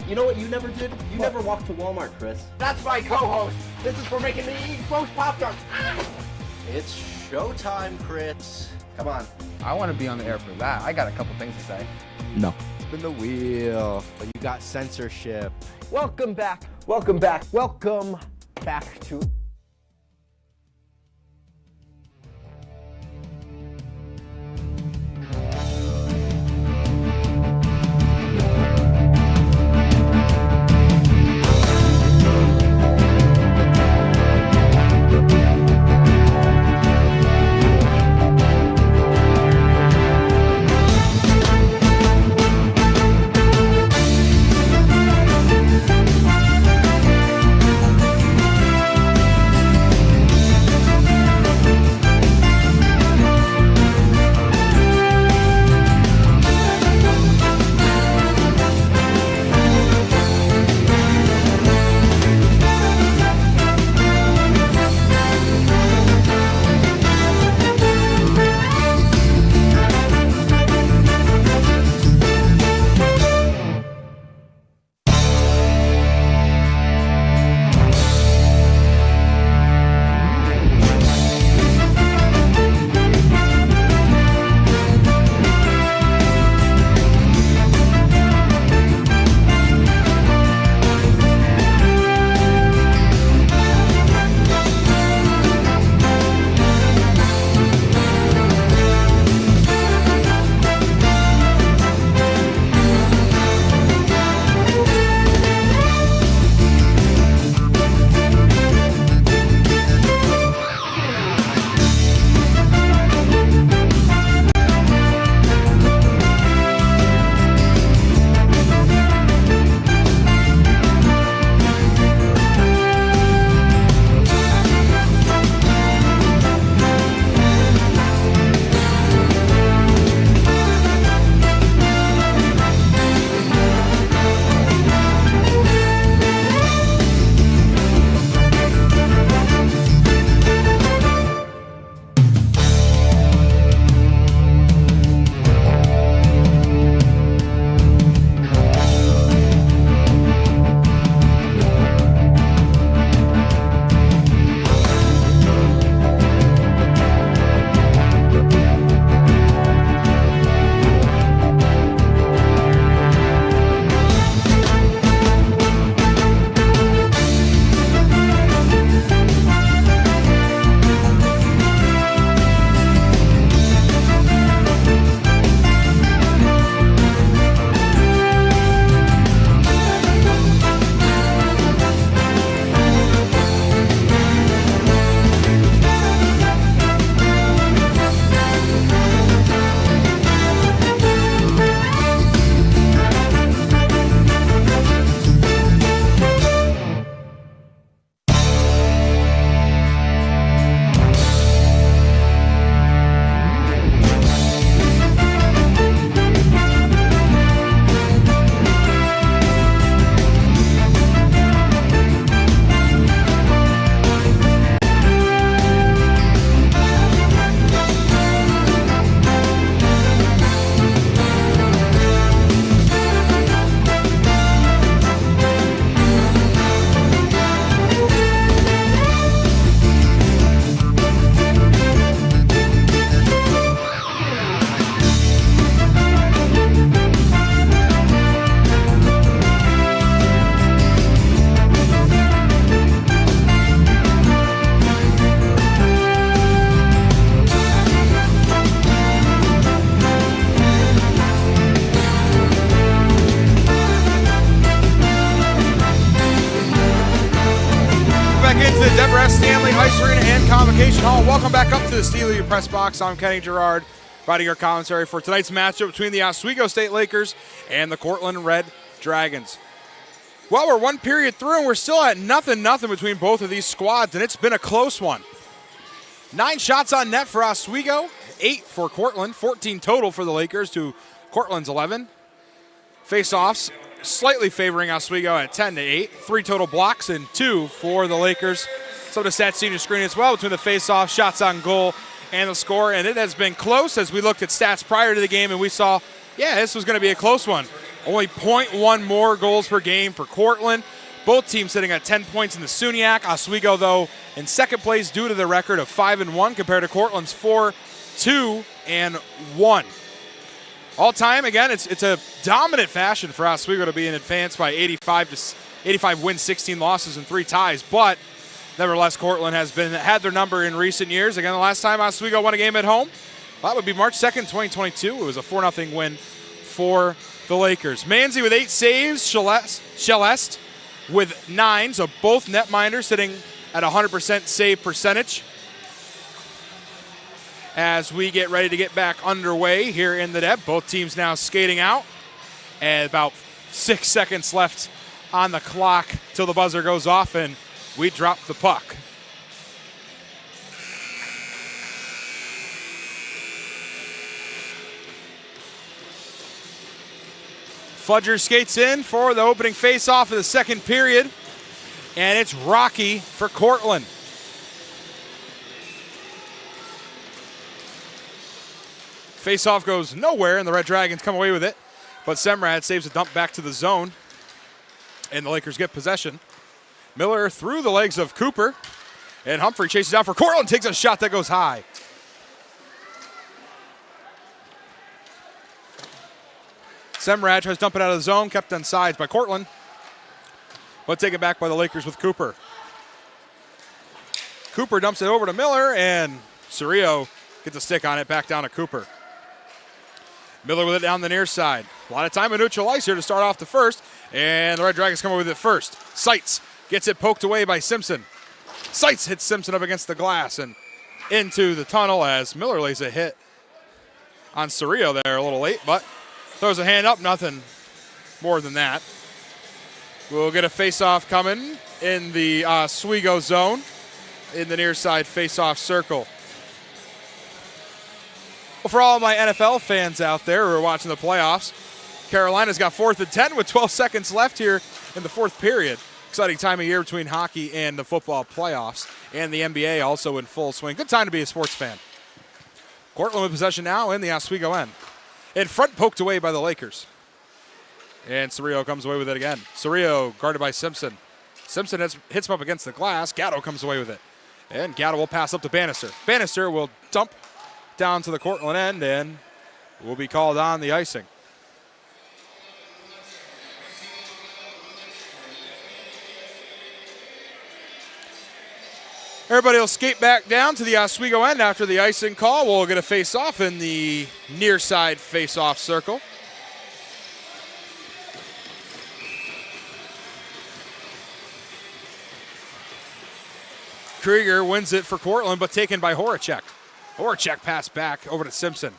You know what you never did? You never walked to Walmart, Chris. That's my co-host. This is for making me eat roast popcorn. It's showtime, Chris. Come on. I want to be on the air for that. I got a couple things to say. No. Spin the wheel. But you got censorship. Welcome back. Welcome back. Welcome back to Deborah Stanley Ice Arena and Convocation Hall. Welcome back up to the Steely Press Box. I'm Kenny Gerard, providing our commentary for tonight's matchup between the Oswego State Lakers and the Cortland Red Dragons. Well, we're one period through, and we're still at nothing between both of these squads, and it's been a close one. 9 shots on net for Oswego, 8 for Cortland, 14 total for the Lakers to Cortland's 11. Face-offs slightly favoring Oswego at 10-8. 3 total blocks and 2 for the Lakers. So the stats senior screen as well between the face-off, shots on goal, and the score. And it has been close as we looked at stats prior to the game, and we saw, yeah, this was going to be a close one. Only 0.1 more goals per game for Cortland. Both teams sitting at 10 points in the SUNY. Oswego, though, in second place due to their record of 5-1 compared to Cortland's 4 2-1. All time, again, it's a dominant fashion for Oswego to be in advance by 85 wins, 16 losses, and 3 ties. But nevertheless, Cortland has had their number in recent years. Again, the last time Oswego won a game at home, that would be March 2nd, 2022. It was a 4-0 win for the Lakers. Manzi with 8 saves, Celeste with 9, so both netminders sitting at 100% save percentage. As we get ready to get back underway here in the net, both teams now skating out, and about 6 seconds left on the clock till the buzzer goes off and we drop the puck. Fudger skates in for the opening face-off of the second period, and it's Rocky for Cortland. Face-off goes nowhere, and the Red Dragons come away with it, but Semrad saves a dump back to the zone, and the Lakers get possession. Miller through the legs of Cooper, and Humphrey chases down for Cortland, takes a shot that goes high. Semrad tries to dump it out of the zone, kept on sides by Cortland, but taken back by the Lakers with Cooper. Cooper dumps it over to Miller, and Cerrillo gets a stick on it, back down to Cooper. Miller with it down the near side. A lot of time in neutral ice here to start off the first, and the Red Dragons come away with it first. Seitz gets it poked away by Simpson. Seitz hits Simpson up against the glass and into the tunnel as Miller lays a hit on Cerrillo there a little late, but throws a hand up, nothing more than that. We'll get a face-off coming in the Oswego zone in the near side face-off circle. Well, for all my NFL fans out there who are watching the playoffs, Carolina's got 4th and 10 with 12 seconds left here in the fourth period. Exciting time of year between hockey and the football playoffs, and the NBA also in full swing. Good time to be a sports fan. Cortland with possession now in the Oswego end. In front, poked away by the Lakers. And Cerrillo comes away with it again. Cerrillo guarded by Simpson. Simpson hits him up against the glass. Gatto comes away with it. And Gatto will pass up to Bannister. Bannister will dump down to the Cortland end and will be called on the icing. Everybody will skate back down to the Oswego end after the icing call. We'll get a face-off in the near side face-off circle. Krieger wins it for Cortland, but taken by Horacek. Horacek pass back over to Simpson.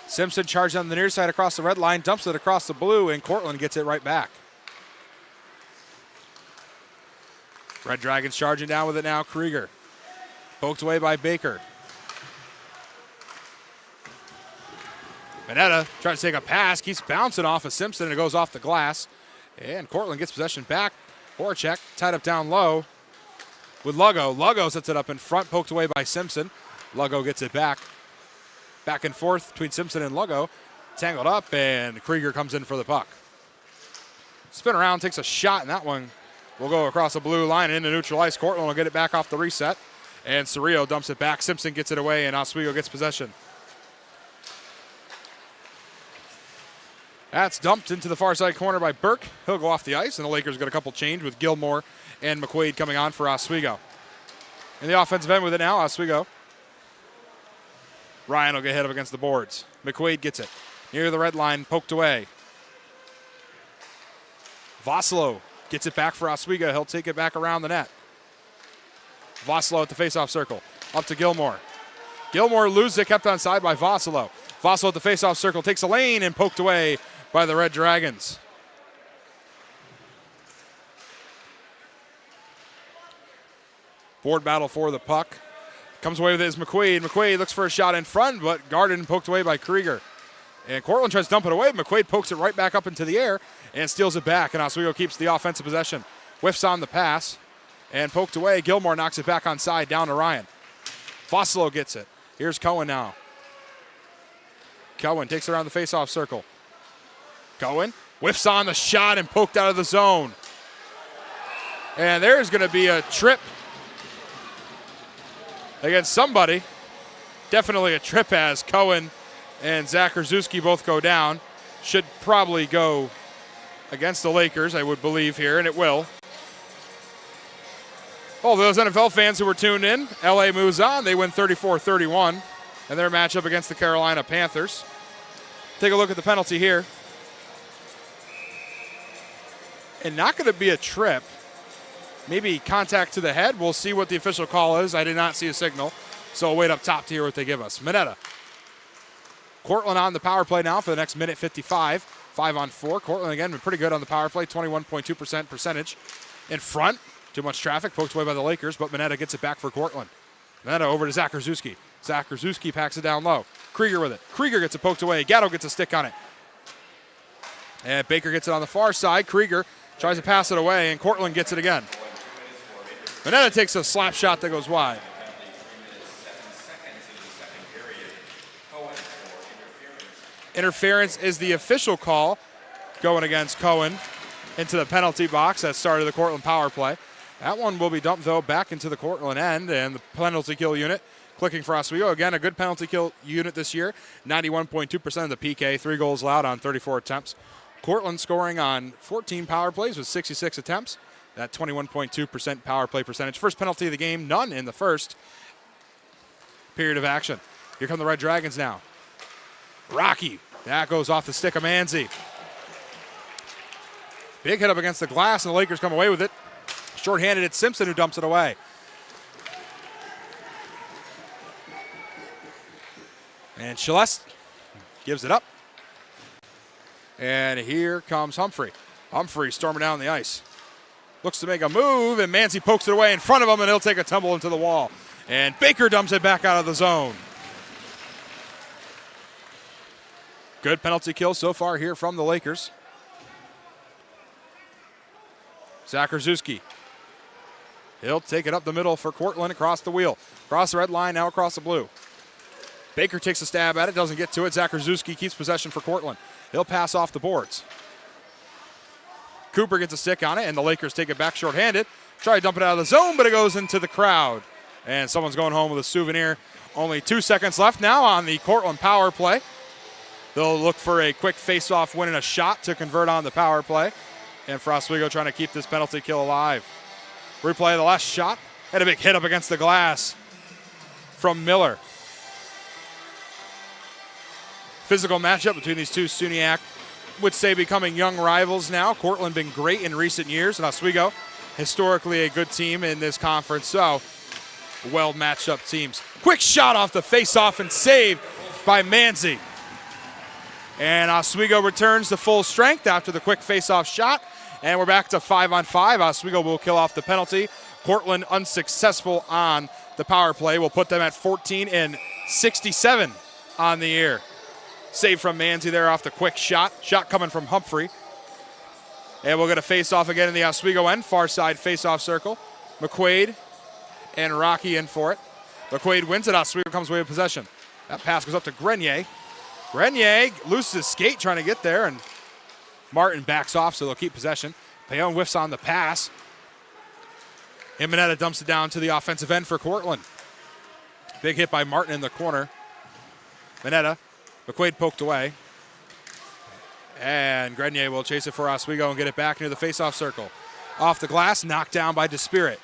Simpson charged on the near side across the red line, dumps it across the blue, and Cortland gets it right back. Red Dragons charging down with it now, Krieger. Poked away by Baker. Mineta tries to take a pass, keeps bouncing off of Simpson, and it goes off the glass. And Cortland gets possession back. Horacek tied up down low with Lugo. Lugo sets it up in front, poked away by Simpson. Lugo gets it back. Back and forth between Simpson and Lugo. Tangled up, and Krieger comes in for the puck. Spin around, takes a shot, and that one will go across the blue line and into neutral ice. Cortland will get it back off the reset. And Cerrillo dumps it back. Simpson gets it away, and Oswego gets possession. That's dumped into the far side corner by Burke. He'll go off the ice, and the Lakers get a couple change with Gilmore and McQuaid coming on for Oswego. In the offensive end with it now, Oswego. Ryan will get hit up against the boards. McQuaid gets it. Near the red line, poked away. Voslo gets it back for Oswego. He'll take it back around the net. Voslo at the faceoff circle. Up to Gilmore. Gilmore loses it, kept on side by Voslo. Voslo at the faceoff circle, takes a lane and poked away by the Red Dragons. Board battle for the puck. Comes away with it is McQuaid. McQuaid looks for a shot in front, but guarded and poked away by Krieger. And Cortland tries to dump it away. McQuaid pokes it right back up into the air and steals it back, and Oswego keeps the offensive possession. Whiffs on the pass and poked away. Gilmore knocks it back on side down to Ryan. Voslo gets it. Here's Cohen now. Cohen takes it around the faceoff circle. Cohen whiffs on the shot and poked out of the zone. And there's going to be a trip against somebody. Definitely a trip as Cohen and Zach Krasuski both go down. Should probably go against the Lakers, I would believe here, and it will. Oh, those NFL fans who were tuned in, LA moves on. They win 34-31 in their matchup against the Carolina Panthers. Take a look at the penalty here. And not going to be a trip. Maybe contact to the head. We'll see what the official call is. I did not see a signal, so I'll wait up top to hear what they give us. Mineta. Cortland on the power play now for the next minute 55. 5-on-4. Cortland again been pretty good on the power play. 21.2% percentage. In front. Too much traffic. Poked away by the Lakers, but Mineta gets it back for Cortland. Mineta over to Zach Krasuski. Zach Krasuski packs it down low. Krieger with it. Krieger gets it poked away. Gatto gets a stick on it. And Baker gets it on the far side. Krieger tries to pass it away, and Cortland gets it again. Mineta takes a slap shot that goes wide. Interference is the official call going against Cohen into the penalty box that started the Cortland power play. That one will be dumped, though, back into the Cortland end, and the penalty kill unit clicking for Oswego. Again, a good penalty kill unit this year. 91.2% of the PK, 3 goals allowed on 34 attempts. Cortland scoring on 14 power plays with 66 attempts. That 21.2% power play percentage. First penalty of the game, none in the first period of action. Here come the Red Dragons now. Rocky, that goes off the stick of Manzi. Big hit up against the glass, and the Lakers come away with it. Short-handed, it's Simpson who dumps it away. And Celeste gives it up. And here comes Humphrey. Humphrey storming down the ice. Looks to make a move, and Manzi pokes it away in front of him, and he'll take a tumble into the wall. And Baker dumps it back out of the zone. Good penalty kill so far here from the Lakers. Zach Krasuski. He'll take it up the middle for Cortland across the wheel. Across the red line, now across the blue. Baker takes a stab at it, doesn't get to it. Zach Krasuski keeps possession for Cortland. He'll pass off the boards. Cooper gets a stick on it, and the Lakers take it back shorthanded. Try to dump it out of the zone, but it goes into the crowd. And someone's going home with a souvenir. Only 2 seconds left now on the Cortland power play. They'll look for a quick face-off win and a shot to convert on the power play. And for Oswego trying to keep this penalty kill alive. Replay of the last shot. Had a big hit up against the glass from Miller. Physical matchup between these two SUNY would say becoming young rivals now. Cortland been great in recent years, and Oswego historically a good team in this conference. So well matched up teams. Quick shot off the face-off and saved by Manzi. And Oswego returns to full strength after the quick face-off shot. And we're back to 5-on-5. Oswego will kill off the penalty. Cortland unsuccessful on the power play. Will put them at 14 and 67 on the year. Save from Manzi there off the quick shot. Shot coming from Humphrey. And we'll get a face-off again in the Oswego end. Far side face-off circle. McQuaid and Rocky in for it. McQuaid wins it. Oswego comes away with possession. That pass goes up to Grenier. Grenier loses his skate trying to get there, and Martin backs off, so they'll keep possession. Payon whiffs on the pass. And Mineta dumps it down to the offensive end for Cortland. Big hit by Martin in the corner. Mineta. McQuaid poked away. And Grenier will chase it for Oswego and get it back near the face-off circle. Off the glass, knocked down by DeSpirit.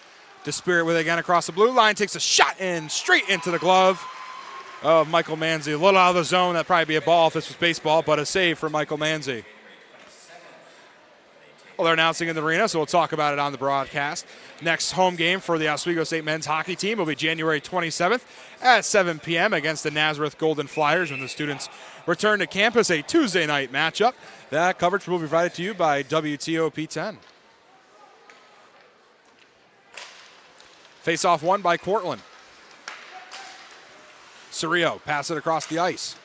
DeSpirit with it again across the blue line, takes a shot in straight into the glove of Michael Manzi. A little out of the zone. That'd probably be a ball if this was baseball, but a save for Michael Manzi. Well, they're announcing in the arena, so we'll talk about it on the broadcast. Next home game for the Oswego State men's hockey team will be January 27th at 7 p.m. against the Nazareth Golden Flyers when the students return to campus, a Tuesday night matchup. That coverage will be provided to you by WTOP 10. Face-off won by Cortland. Cerrillo pass it across the ice.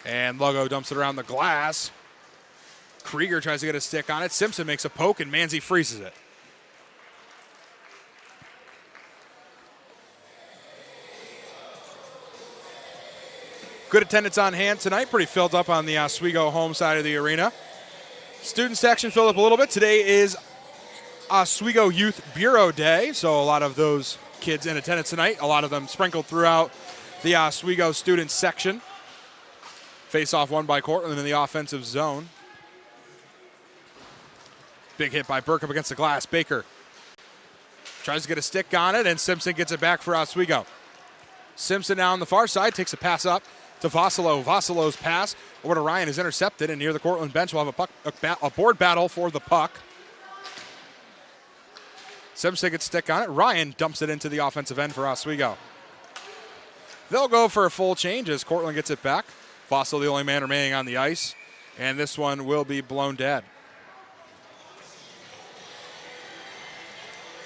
And Lugo dumps it around the glass. Krieger tries to get a stick on it. Simpson makes a poke, and Manzi freezes it. Good attendance on hand tonight. Pretty filled up on the Oswego home side of the arena. Student section filled up a little bit. Today is Oswego Youth Bureau Day, so a lot of those kids in attendance tonight, a lot of them sprinkled throughout the Oswego student section. Face-off won by Cortland in the offensive zone. Big hit by Burke up against the glass. Baker tries to get a stick on it, and Simpson gets it back for Oswego. Simpson now on the far side takes a pass up to Vossalo. Vossalo's pass over to Ryan is intercepted, and near the Cortland bench we'll have a board battle for the puck. Simpson gets a stick on it. Ryan dumps it into the offensive end for Oswego. They'll go for a full change as Cortland gets it back. Vossalo the only man remaining on the ice, and this one will be blown dead.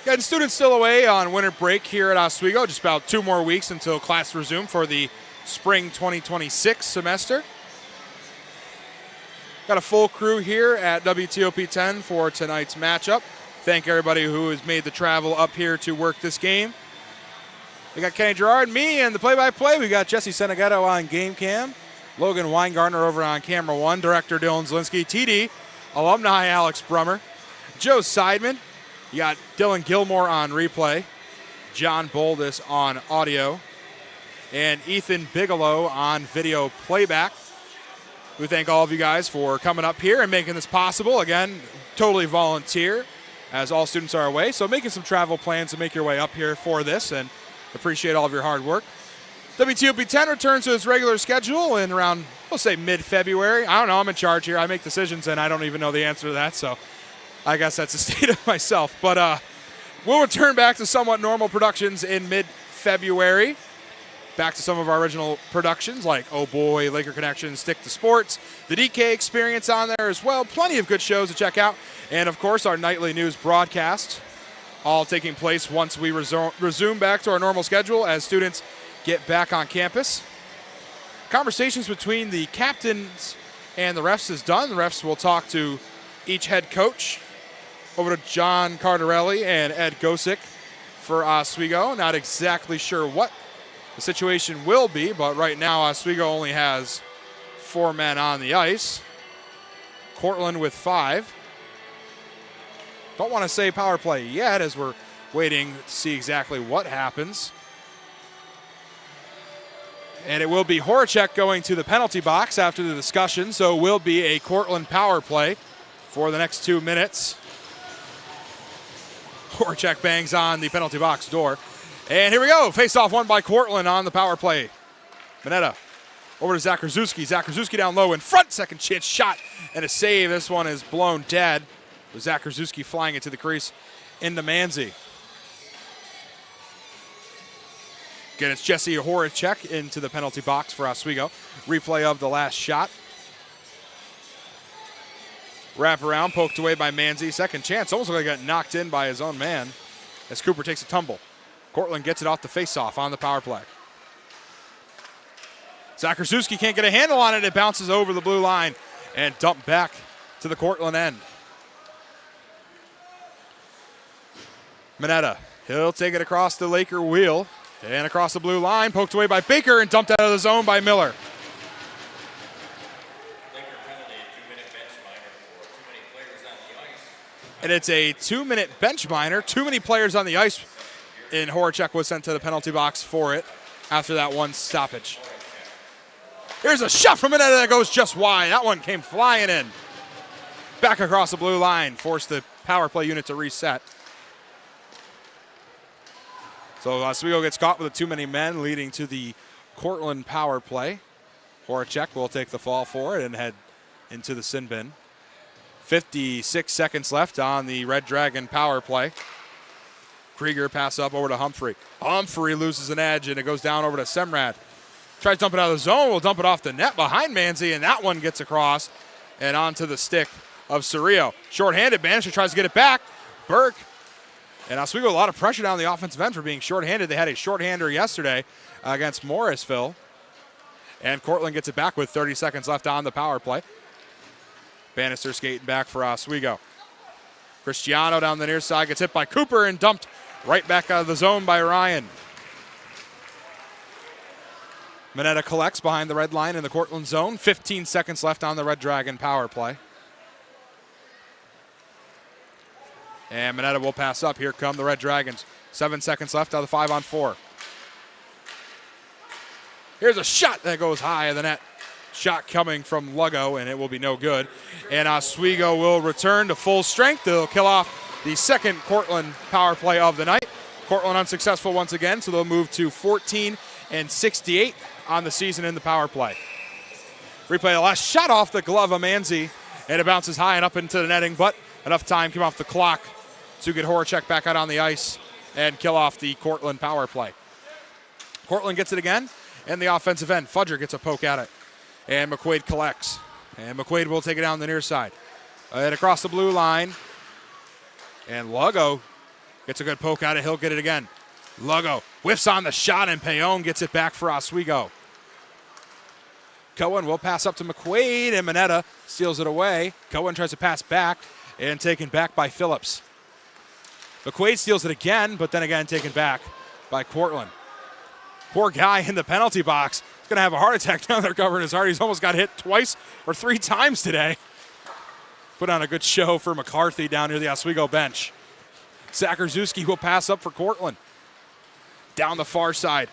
Getting students still away on winter break here at Oswego. Just about 2 more weeks until class resume for the spring 2026 semester. Got a full crew here at WTOP 10 for tonight's matchup. Thank everybody who has made the travel up here to work this game. We got Kenny Gerard, me, and the play-by-play. We got Jesse Senegato on game cam. Logan Weingartner over on camera 1. Director Dylan Zielinski. TD, alumni Alex Brummer. Joe Seidman. You got Dylan Gilmore on replay. John Boldis on audio. And Ethan Bigelow on video playback. We thank all of you guys for coming up here and making this possible. Again, totally volunteer, as all students are away. So making some travel plans to make your way up here for this, and appreciate all of your hard work. WTOP 10 returns to its regular schedule in around, we'll say, mid-February. I don't know. I'm in charge here. I make decisions, and I don't even know the answer to that, so I guess that's a state of myself. But we'll return back to somewhat normal productions in mid-February. Back to some of our original productions like Oh Boy, Laker Connection, Stick to Sports, the DK Experience on there as well. Plenty of good shows to check out. And, of course, our nightly news broadcast, all taking place once we resume back to our normal schedule as students get back on campus. Conversations between the captains and the refs is done. The refs will talk to each head coach. Over to John Cardarelli and Ed Gosick for Oswego. Not exactly sure what the situation will be, but right now Oswego only has 4 men on the ice. Cortland with 5. Don't want to say power play yet as we're waiting to see exactly what happens. And it will be Horacek going to the penalty box after the discussion, so it will be a Cortland power play for the next 2 minutes. Horacek bangs on the penalty box door. And here we go. Face-off won by Cortland on the power play. Mineta over to Zach Krasuski. Zach Krasuski down low in front. Second chance shot and a save. This one is blown dead. With Zach Krasuski flying it to the crease into Manzi. Again, it's Jesse Horacek into the penalty box for Oswego. Replay of the last shot. Wrap around, poked away by Manzi. Second chance. Almost like he got knocked in by his own man as Cooper takes a tumble. Cortland gets it off the face-off on the power play. Zach Krasuski can't get a handle on it. It bounces over the blue line and dumped back to the Cortland end. Mineta, he'll take it across the Laker wheel and across the blue line, poked away by Baker and dumped out of the zone by Miller. And it's a 2-minute bench minor. Too many players on the ice. And Horacek was sent to the penalty box for it after that one stoppage. Here's a shot from Mineta that goes just wide. That one came flying in. Back across the blue line. Forced the power play unit to reset. So Oswego gets caught with too many men, leading to the Cortland power play. Horacek will take the fall for it and head into the sin bin. 56 seconds left on the Red Dragon power play. Krieger pass up over to Humphrey. Humphrey loses an edge, and it goes down over to Semrad. Tries to dump it out of the zone. Will dump it off the net behind Manzi, and that one gets across and onto the stick of Cerrillo. Short-handed, Bannister tries to get it back. Burke. And Oswego, a lot of pressure down the offensive end for being short-handed. They had a short-hander yesterday against Morrisville. And Cortland gets it back with 30 seconds left on the power play. Bannister skating back for Oswego. Cristiano down the near side gets hit by Cooper and dumped right back out of the zone by Ryan. Mineta collects behind the red line in the Cortland zone. 15 seconds left on the Red Dragon power play. And Mineta will pass up. Here come the Red Dragons. 7 seconds left out of the 5-on-4. Here's a shot that goes high of the net. Shot coming from Lugo, and it will be no good. And Oswego will return to full strength. They'll kill off the second Cortland power play of the night. Cortland unsuccessful once again, so they'll move to 14-68 on the season in the power play. Replay the last shot off the glove of Manzi, and it bounces high and up into the netting, but enough time came off the clock to get Horacek back out on the ice and kill off the Cortland power play. Cortland gets it again, and the offensive end. Fudger gets a poke at it, and McQuaid collects. And McQuaid will take it down the near side. And across the blue line, and Lugo gets a good poke at it. He'll get it again. Lugo whiffs on the shot, and Payon gets it back for Oswego. Cohen will pass up to McQuaid, and Mineta steals it away. Cohen tries to pass back, and taken back by Phillips. McQuaid steals it again, but then again taken back by Cortland. Poor guy in the penalty box. He's going to have a heart attack down there covering his heart. He's almost got hit twice or 3 times today. Put on a good show for McCarthy down near the Oswego bench. Zacharzewski will pass up for Cortland. Down the far side,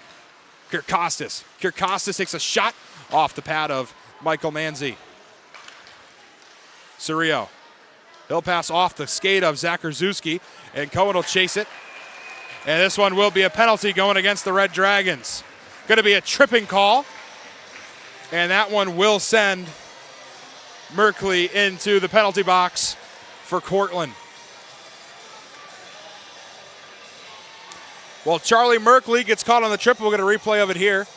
Kirkostas. Kirkostas takes a shot off the pad of Michael Manzi. Cerrillo. He'll pass off the skate of Zacharzewski, and Cohen will chase it. And this one will be a penalty going against the Red Dragons. Going to be a tripping call, and that one will send Merkley into the penalty box for Cortland. Well, Charlie Merkley gets caught on the trip. We'll get a replay of it here.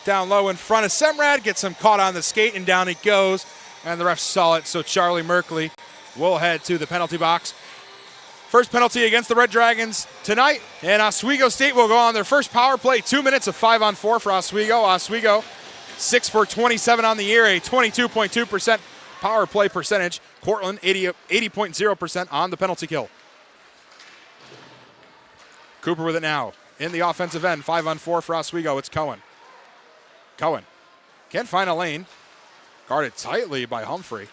Down low in front of Semrad, gets him caught on the skate, and down he goes. And the refs saw it, so Charlie Merkley will head to the penalty box. First penalty against the Red Dragons tonight, and Oswego State will go on their first power play. 2 minutes of 5-on-4 for Oswego. Oswego 6 for 27 on the year, a 22.2% power play percentage. Cortland 80.0% on the penalty kill. Cooper with it now in the offensive end. 5-on-4 for Oswego. It's Cohen. Cohen can't find a lane. Guarded tightly by Humphrey.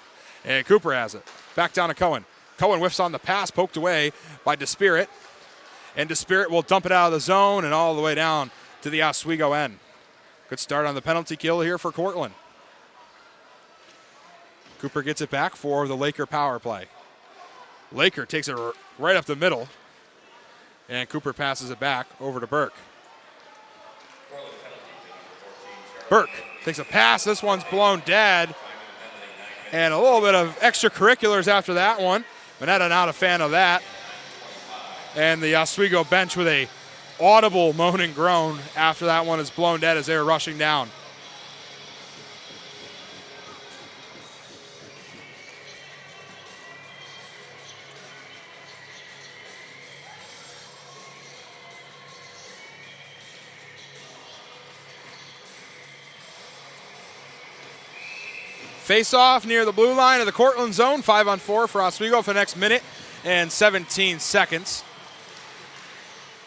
And Cooper has it. Back down to Cohen. Cohen whiffs on the pass, poked away by DeSpirit. And DeSpirit will dump it out of the zone and all the way down to the Oswego end. Good start on the penalty kill here for Cortland. Cooper gets it back for the Laker power play. Laker takes it right up the middle. And Cooper passes it back over to Burke. Burke takes a pass. This one's blown dead. And a little bit of extracurriculars after that one. Mineta not a fan of that. And the Oswego bench with a audible moan and groan after that one is blown dead as they were rushing down. Face off near the blue line of the Cortland zone. 5-on-4 for Oswego for the next minute and 17 seconds.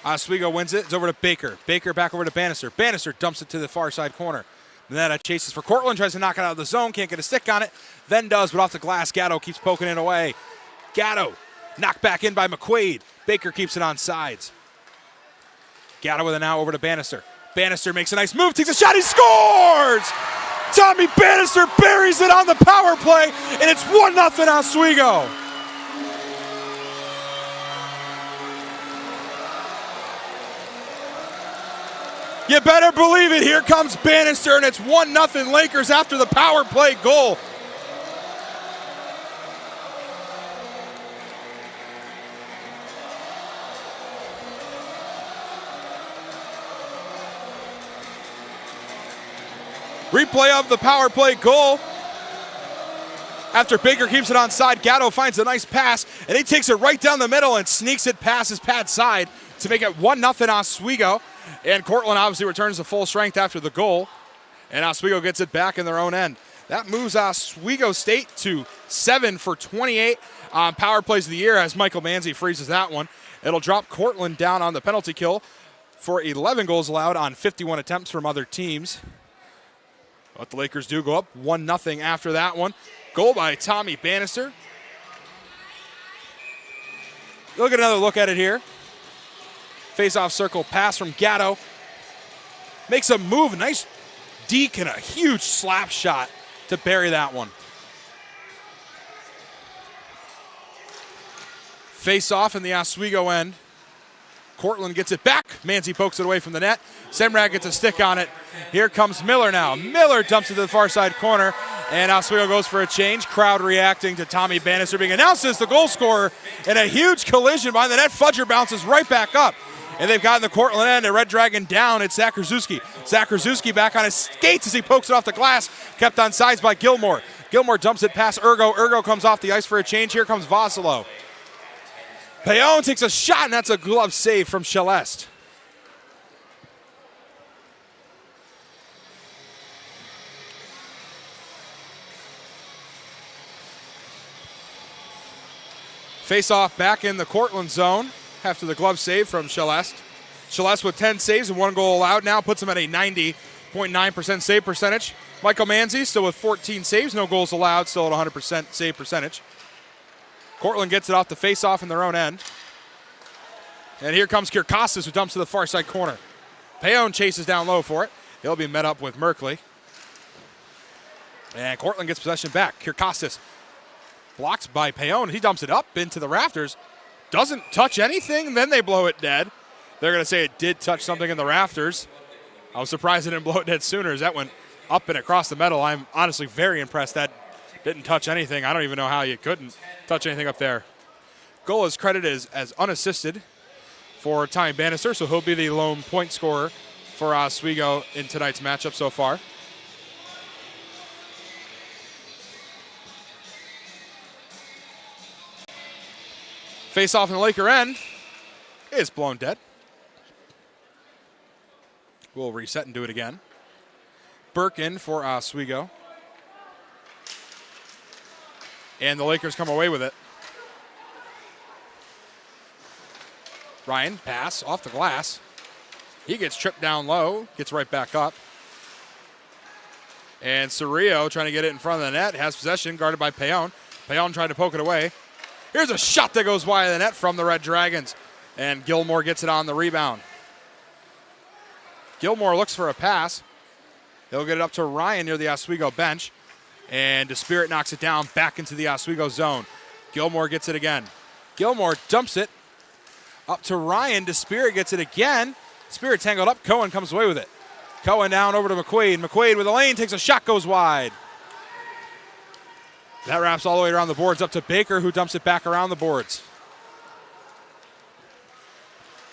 Oswego wins it. It's over to Baker. Baker back over to Bannister. Bannister dumps it to the far side corner. Mineta chases for Cortland, tries to knock it out of the zone, can't get a stick on it. Then does, but off the glass. Gatto keeps poking it away. Gatto knocked back in by McQuaid. Baker keeps it on sides. Gatto with it now over to Bannister. Bannister makes a nice move, takes a shot, he scores! Tommy Bannister buries it on the power play, and it's 1-0 Oswego. You better believe it. Here comes Bannister, and it's 1-0 Lakers after the power play goal. Replay of the power play goal. After Baker keeps it on side, Gatto finds a nice pass, and he takes it right down the middle and sneaks it past his pad side to make it 1-0 Oswego. And Cortland obviously returns to full strength after the goal, and Oswego gets it back in their own end. That moves Oswego State to 7 for 28 on power plays of the year as Michael Manzi freezes that one. It'll drop Cortland down on the penalty kill for 11 goals allowed on 51 attempts from other teams. But the Lakers do go up 1-0 after that one. Goal by Tommy Bannister. Look at another look at it here. Face-off circle pass from Gatto. Makes a move. Nice deke and a huge slap shot to bury that one. Face off in the Oswego end. Cortland gets it back. Manzi pokes it away from the net. Semrad gets a stick on it. Here comes Miller now. Miller dumps it to the far side corner, and Oswego goes for a change. Crowd reacting to Tommy Bannister being announced as the goal scorer in a huge collision behind the net. Fudger bounces right back up, and they've gotten the Cortland end. A Red Dragon down. It's Zach Krasuski. Zach Krasuski back on his skates as he pokes it off the glass. Kept on sides by Gilmore. Gilmore dumps it past Ergo. Ergo comes off the ice for a change. Here comes Vossilo. Payon takes a shot, and that's a glove save from Celeste. Face-off back in the Cortland zone after the glove save from Celeste. Celeste with 10 saves and 1 goal allowed now puts him at a 90.9% save percentage. Michael Manzi still with 14 saves, no goals allowed, still at 100% save percentage. Cortland gets it off the face-off in their own end. And here comes Kirkostas, who dumps to the far side corner. Payon chases down low for it. He'll be met up with Merkley. And Cortland gets possession back. Kirkostas blocks by Payon. He dumps it up into the rafters. Doesn't touch anything, and then they blow it dead. They're going to say it did touch something in the rafters. I was surprised it didn't blow it dead sooner, as that went up and across the metal. I'm honestly very impressed that didn't touch anything. I don't even know how you couldn't touch anything up there. Goal is credited as unassisted for Tommy Bannister, so he'll be the lone point scorer for Oswego in tonight's matchup so far. Face off in the Laker end is blown dead. We'll reset and do it again. Birkin for Oswego. And the Lakers come away with it. Ryan, pass off the glass. He gets tripped down low, gets right back up. And Cerrillo trying to get it in front of the net, has possession, guarded by Payon. Payon trying to poke it away. Here's a shot that goes wide of the net from the Red Dragons. And Gilmore gets it on the rebound. Gilmore looks for a pass. He'll get it up to Ryan near the Oswego bench. And DeSpirit knocks it down back into the Oswego zone. Gilmore gets it again. Gilmore dumps it up to Ryan. DeSpirit gets it again. Spirit tangled up. Cohen comes away with it. Cohen down over to McQuaid. McQuaid with a lane, takes a shot, goes wide. That wraps all the way around the boards up to Baker, who dumps it back around the boards.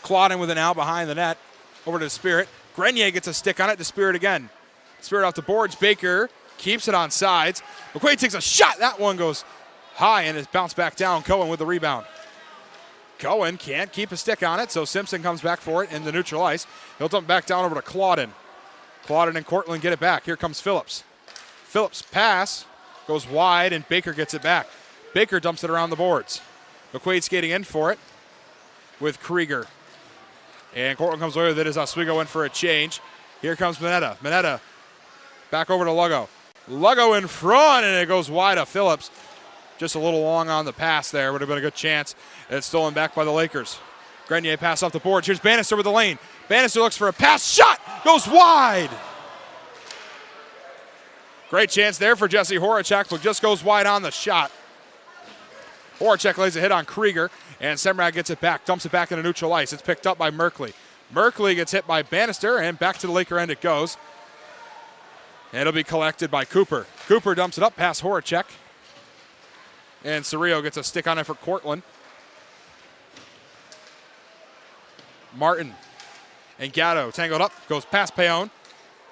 Clawdon with it now behind the net. Over to DeSpirit. Grenier gets a stick on it. DeSpirit again. DeSpirit off the boards. Baker keeps it on sides. McQuaid takes a shot. That one goes high and is bounced back down. Cohen with the rebound. Cohen can't keep a stick on it, so Simpson comes back for it in the neutral ice. He'll dump back down over to Clawdon. Clawdon and Cortland get it back. Here comes Phillips. Phillips pass goes wide, and Baker gets it back. Baker dumps it around the boards. McQuaid skating in for it with Krieger. And Cortland comes away with it as Oswego went for a change. Here comes Mineta. Mineta back over to Lugo. Lugo in front, and it goes wide of Phillips. Just a little long on the pass there. Would have been a good chance. And it's stolen back by the Lakers. Grenier pass off the boards. Here's Bannister with the lane. Bannister looks for a pass. Shot! Goes wide! Great chance there for Jesse Horacek, but just goes wide on the shot. Horacek lays a hit on Krieger, and Semrad gets it back. Dumps it back into neutral ice. It's picked up by Merkley. Merkley gets hit by Bannister, and back to the Laker end it goes. And it'll be collected by Cooper. Cooper dumps it up past Horacek. And Cerrillo gets a stick on it for Cortland. Martin and Gatto tangled up, goes past Payon.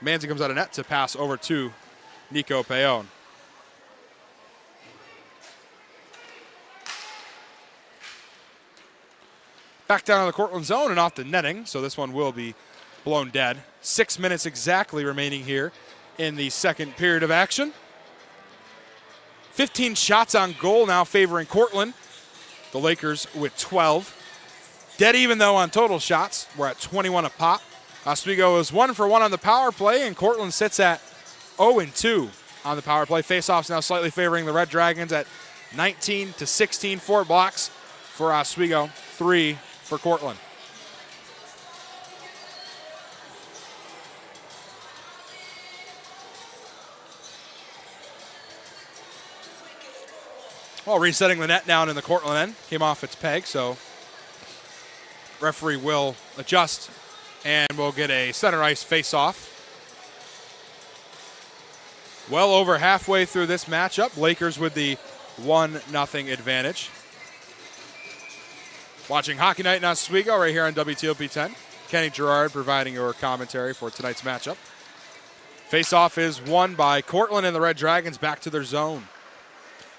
Manzi comes out of net to pass over to Nico Payon. Back down in the Cortland zone and off the netting, so this one will be blown dead. 6 minutes exactly remaining here in the second period of action. 15 shots on goal now favoring Cortland. The Lakers with 12. Dead even though on total shots. We're at 21 a pop. Oswego is 1 for 1 on the power play, and Cortland sits at 0-2 on the power play. Faceoffs now slightly favoring the Red Dragons at 19-16. 4 blocks for Oswego, 3 for Cortland. Well, resetting the net down in the Cortland end. Came off its peg, so referee will adjust, and we'll get a center ice face-off. Well over halfway through this matchup. Lakers with the 1-0 advantage. Watching Hockey Night in Oswego right here on WTOP 10. Kenny Gerard providing your commentary for tonight's matchup. Face-off is won by Cortland and the Red Dragons back to their zone.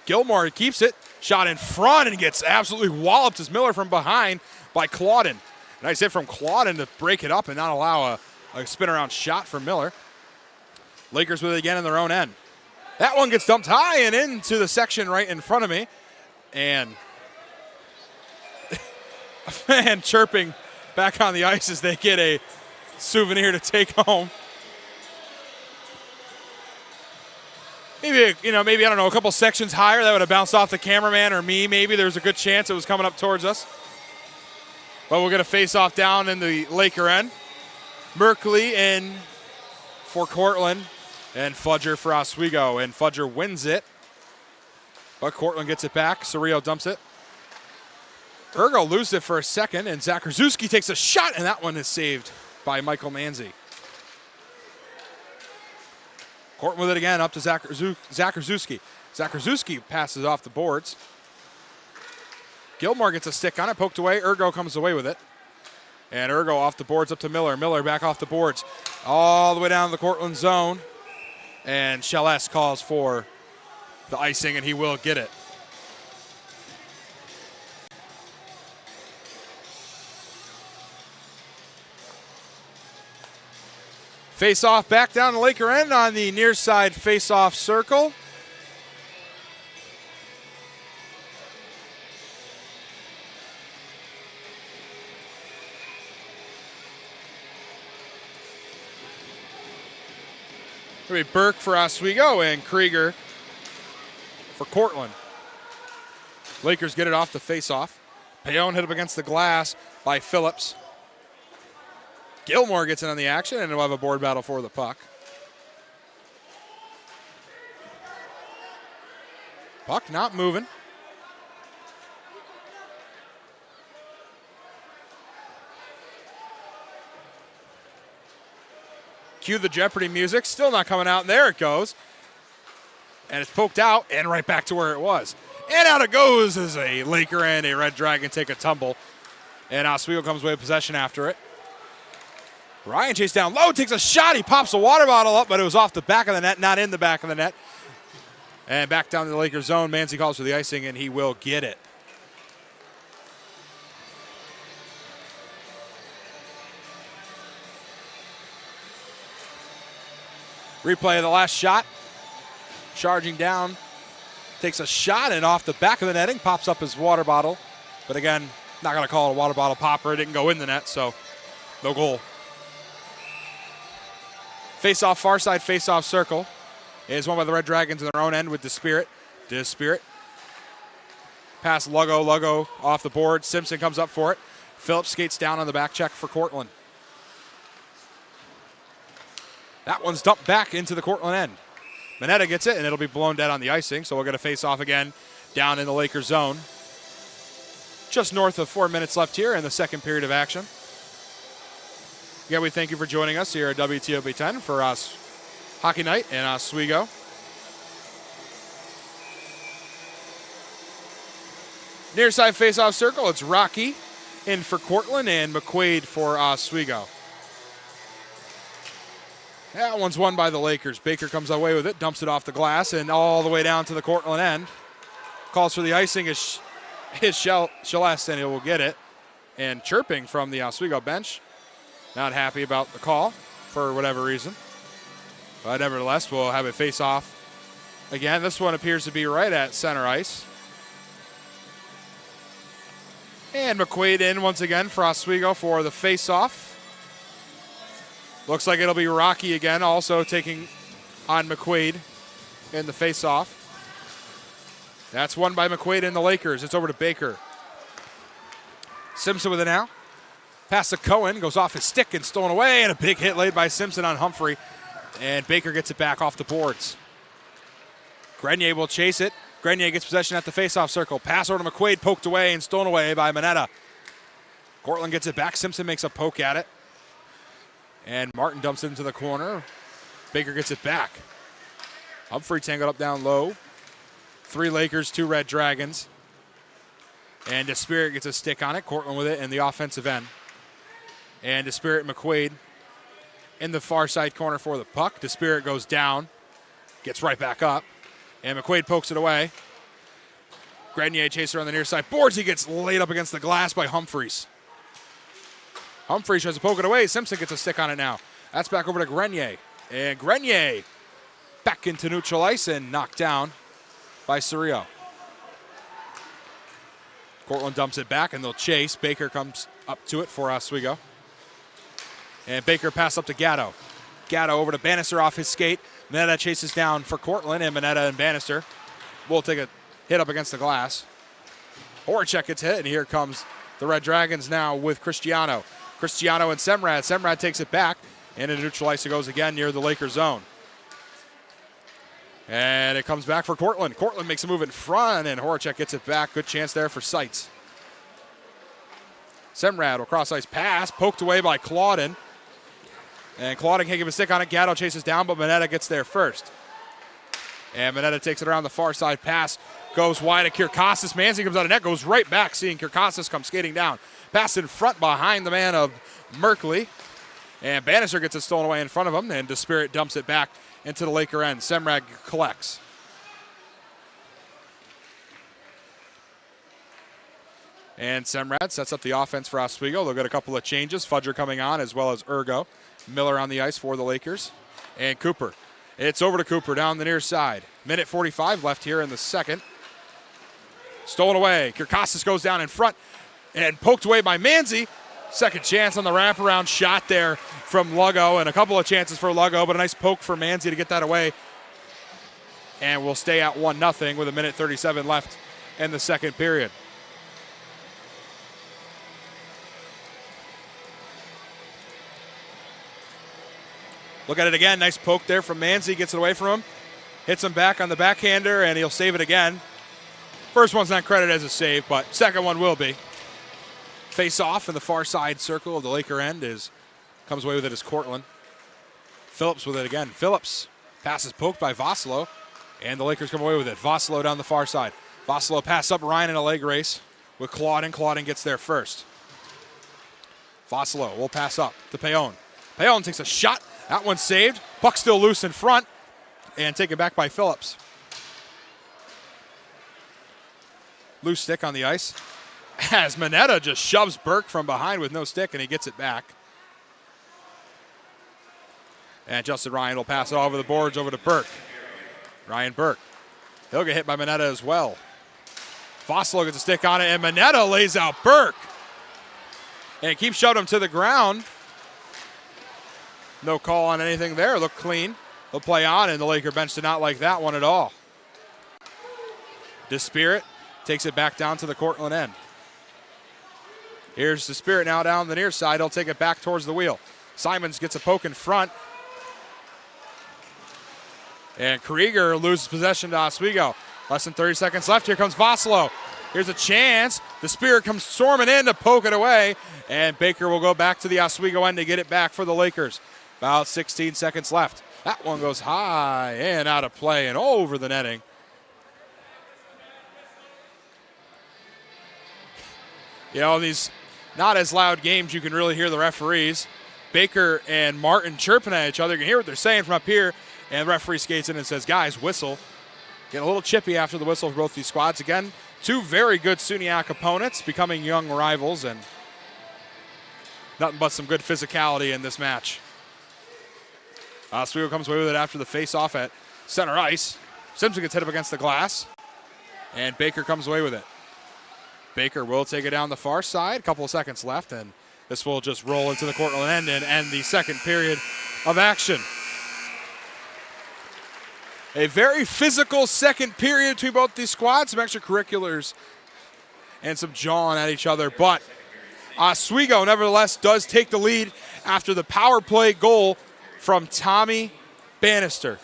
Gilmore keeps it. Shot in front and gets absolutely walloped as Miller from behind by Claudin. Nice hit from Claudin to break it up and not allow a spin-around shot from Miller. Lakers with it again in their own end. That one gets dumped high and into the section right in front of me. And a fan chirping back on the ice as they get a souvenir to take home. Maybe, maybe, I don't know, a couple sections higher, that would have bounced off the cameraman or me. Maybe there's a good chance it was coming up towards us. But we'll get a face-off down in the Laker end. Merkley in for Cortland and Fudger for Oswego. And Fudger wins it. But Cortland gets it back. Cerrillo dumps it. Ergo loses it for a second, and Zakarzuski takes a shot, and that one is saved by Michael Manzi. Cortland with it again, up to Zakarzuski. Zakarzuski passes off the boards. Gilmore gets a stick on it, poked away. Ergo comes away with it. And Ergo off the boards up to Miller. Miller back off the boards. All the way down the Cortland zone. And Shelest calls for the icing, and he will get it. Face-off back down the Laker end on the near side face-off circle. It'll be Burke for Oswego and Krieger for Cortland. Lakers get it off the face-off. Payon hit up against the glass by Phillips. Gilmore gets in on the action, and we'll have a board battle for the puck. Puck not moving. Cue the Jeopardy music. Still not coming out, and there it goes. And it's poked out, and right back to where it was. And out it goes as a Laker and a Red Dragon take a tumble. And Oswego comes away with possession after it. Ryan chased down low, takes a shot. He pops a water bottle up, but it was off the back of the net, not in the back of the net. And back down to the Lakers zone. Manzi calls for the icing, and he will get it. Replay of the last shot. Charging down. Takes a shot, and off the back of the netting, pops up his water bottle. But again, not going to call it a water bottle popper. It didn't go in the net, so no goal. Face-off, far side face-off circle is won by the Red Dragons in their own end with DeSpirit. Pass Lugo off the board. Simpson comes up for it. Phillips skates down on the back check for Cortland. That one's dumped back into the Cortland end. Mineta gets it, and it'll be blown dead on the icing, so we'll get a face-off again down in the Lakers zone. Just north of 4 minutes left here in the second period of action. Again, we thank you for joining us here at WTOP 10 for Hockey Night in Oswego. Near side face-off circle, it's Rocky in for Cortland and McQuaid for Oswego. That one's won by the Lakers. Baker comes away with it, dumps it off the glass, and all the way down to the Cortland end. Calls for the icing is Shelest, and he will get it. And chirping from the Oswego bench. Not happy about the call for whatever reason. But nevertheless, we'll have it face off again. This one appears to be right at center ice. And McQuaid in once again for Oswego for the face off. Looks like it'll be Rocky again, also taking on McQuaid in the face off. That's won by McQuaid and the Lakers. It's over to Baker. Simpson with it now. Pass to Cohen, goes off his stick and stolen away, and a big hit laid by Simpson on Humphrey. And Baker gets it back off the boards. Grenier will chase it. Grenier gets possession at the faceoff circle. Pass over to McQuaid, poked away and stolen away by Mineta. Cortland gets it back. Simpson makes a poke at it. And Martin dumps it into the corner. Baker gets it back. Humphrey tangled up down low. 3 Lakers, 2 Red Dragons. And DeSpirit gets a stick on it. Cortland with it in the offensive end. And DeSpirit and McQuaid in the far side corner for the puck. DeSpirit goes down. Gets right back up. And McQuaid pokes it away. Grenier chaser on the near side. Boards, he gets laid up against the glass by Humphreys. Humphreys tries to poke it away. Simpson gets a stick on it now. That's back over to Grenier. And Grenier back into neutral ice and knocked down by Cerrillo. Cortland dumps it back and they'll chase. Baker comes up to it for Oswego. And Baker pass up to Gatto. Gatto over to Bannister off his skate. Mineta chases down for Cortland, and Mineta and Bannister will take a hit up against the glass. Horacek gets hit, and here comes the Red Dragons now with Cristiano. Cristiano and Semrad. Semrad takes it back, and into neutral ice it goes again near the Lakers zone. And it comes back for Cortland. Cortland makes a move in front, and Horacek gets it back. Good chance there for Seitz. Semrad will cross ice pass, poked away by Claudin. And Claudin can't give a stick on it. Gatto chases down, but Mineta gets there first. And Mineta takes it around the far side. Pass goes wide to Kirkostas. Manzi comes out of net, goes right back, seeing Kirkostas come skating down. Pass in front behind the man of Merkley. And Bannister gets it stolen away in front of him, and DeSpirit dumps it back into the Laker end. Semrad collects. And Semrad sets up the offense for Oswego. They'll get a couple of changes. Fudger coming on as well as Ergo. Miller on the ice for the Lakers. And Cooper. It's over to Cooper down the near side. Minute 45 left here in the second. Stolen away. Kirkostas goes down in front and poked away by Manzi. Second chance on the wraparound shot there from Lugo, and a couple of chances for Lugo, but a nice poke for Manzi to get that away. And we'll stay at 1-0 with a minute 37 left in the second period. Look at it again. Nice poke there from Manzi. Gets it away from him. Hits him back on the backhander, and he'll save it again. First one's not credited as a save, but second one will be. Face off in the far side circle of the Laker end comes away with it as Cortland. Phillips with it again. Phillips passes poked by Vossalo, and the Lakers come away with it. Vossalo down the far side. Vossalo pass up Ryan in a leg race with Claudin. Claudin gets there first. Vossalo will pass up to Payon. Payon takes a shot. That one's saved. Puck still loose in front and taken back by Phillips. Loose stick on the ice as Mineta just shoves Burke from behind with no stick, and he gets it back. And Justin Ryan will pass it over the boards over to Burke. Ryan Burke. He'll get hit by Mineta as well. Vossalo gets a stick on it, and Mineta lays out Burke. And keeps shoving him to the ground. No call on anything there. Looked clean. They'll play on, and the Laker bench did not like that one at all. DeSpirit takes it back down to the Cortland end. Here's DeSpirit now down the near side. He'll take it back towards the wheel. Simons gets a poke in front. And Krieger loses possession to Oswego. Less than 30 seconds left. Here comes Vossalo. Here's a chance. DeSpirit comes storming in to poke it away. And Baker will go back to the Oswego end to get it back for the Lakers. About 16 seconds left. That one goes high and out of play and over the netting. You know, these not as loud games, you can really hear the referees. Baker and Martin chirping at each other. You can hear what they're saying from up here. And the referee skates in and says, guys, whistle. Getting a little chippy after the whistle for both these squads. Again, two very good SUNY opponents becoming young rivals, and nothing but some good physicality in this match. Oswego comes away with it after the face-off at center ice. Simpson gets hit up against the glass, and Baker comes away with it. Baker will take it down the far side. A couple of seconds left, and this will just roll into the Cortland end and end the second period of action. A very physical second period between both these squads. Some extracurriculars and some jawing at each other, but Oswego nevertheless does take the lead after the power play goal from Tommy Bannister.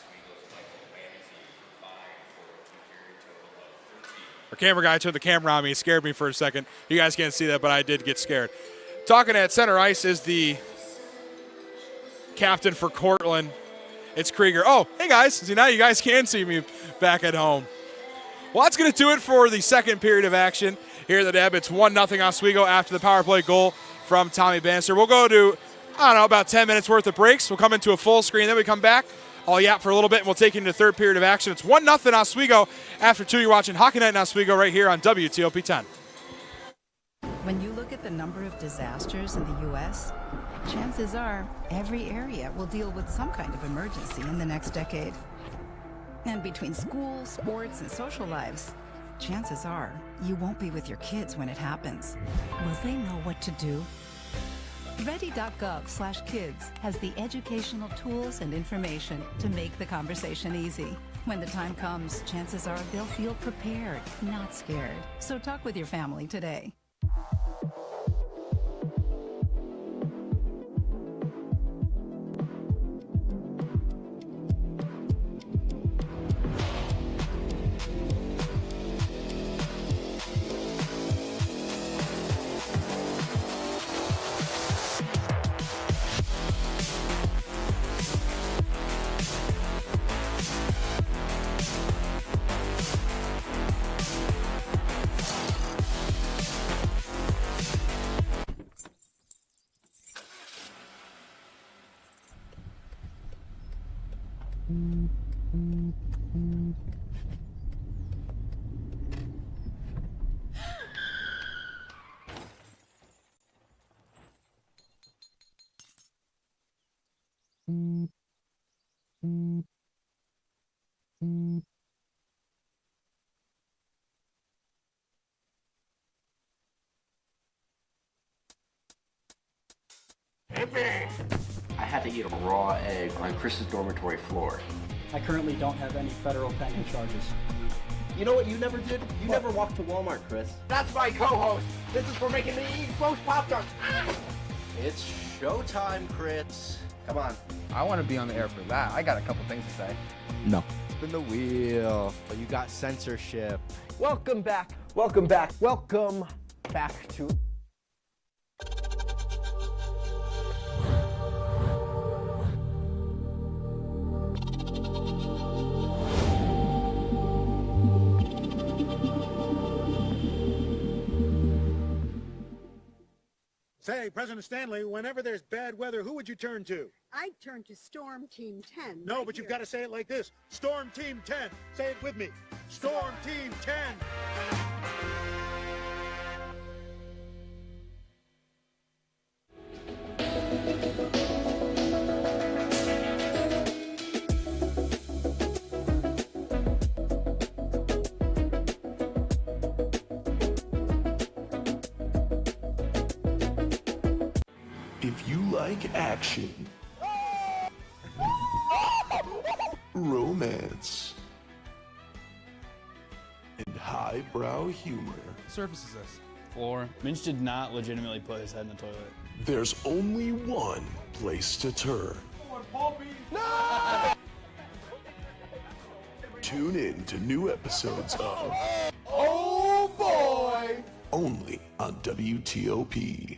Our camera guy turned the camera on me. He scared me for a second. You guys can't see that, but I did get scared. Talking at center ice is the captain for Cortland. It's Krieger. Oh, hey guys. See, now you guys can see me back at home. Well, that's going to do it for the second period of action here at the Deb. It's 1-0 Oswego after the power play goal from Tommy Bannister. We'll go to, I don't know, about 10 minutes worth of breaks. We'll come into a full screen. Then we come back. I'll yap for a little bit, and we'll take you into the third period of action. It's 1-0 Oswego after 2. You're watching Hockey Night in Oswego right here on WTOP 10. When you look at the number of disasters in the U.S., chances are every area will deal with some kind of emergency in the next decade. And between school, sports, and social lives, chances are you won't be with your kids when it happens. Will they know what to do? Ready.gov/kids has the educational tools and information to make the conversation easy. When the time comes, chances are they'll feel prepared, not scared. So talk with your family today. I had to eat a raw egg on Chris's dormitory floor. I currently don't have any federal pending charges. You know what you never did? You never walked to Walmart, Chris. That's my co-host. This is for making me eat roast Pop-Tarts. It's showtime, Chris. Come on. I want to be on the air for that. I got a couple things to say. No. Spin the wheel. But you got censorship. Welcome back. Welcome back. Welcome back to... Say, President Stanley, whenever there's bad weather, who would you turn to? I'd turn to Storm Team 10. No, right but you've here. got to say it like this. Storm Team 10. Say it with me. Storm Team 10. If you like action, romance, and highbrow humor, Surface is this? Floor. Minch did not legitimately put his head in the toilet. there's only one place to turn. No! Tune in to new episodes of Oh, boy! only on WTOP.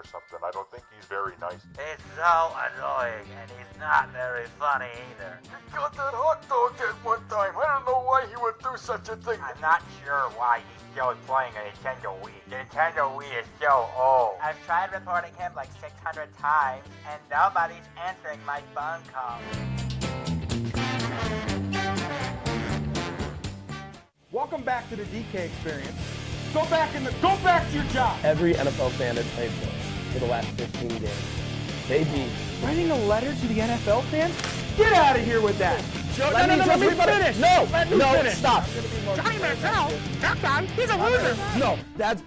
something. I don't think he's very nice. He's so annoying, and he's not very funny either. He got that hot dog at one time. I don't know why he would do such a thing. I'm not sure why he's still playing a Nintendo Wii. The Nintendo Wii is so old. I've tried reporting him like 600 times, and nobody's answering my phone calls. Welcome back to the DK experience. Go back to your job. Every NFL fan has played for the last 15 games. They beat. Writing a letter to the NFL fans? Get out of here with that. Let me finish. No, finish. Stop. Johnny Manziel, that guy, he's a loser. No, that's.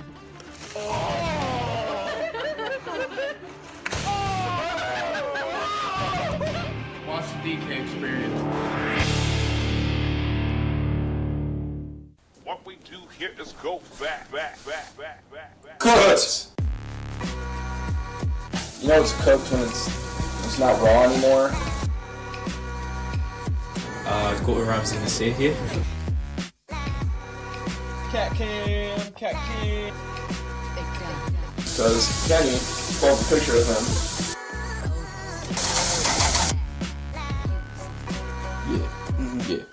Watch the DK experience. What we do here is go back. Cooked! You know it's cooked when it's not raw anymore? Got what Ramsey to say here. Cat cam. Because Kenny pulled up a picture of him. Yeah.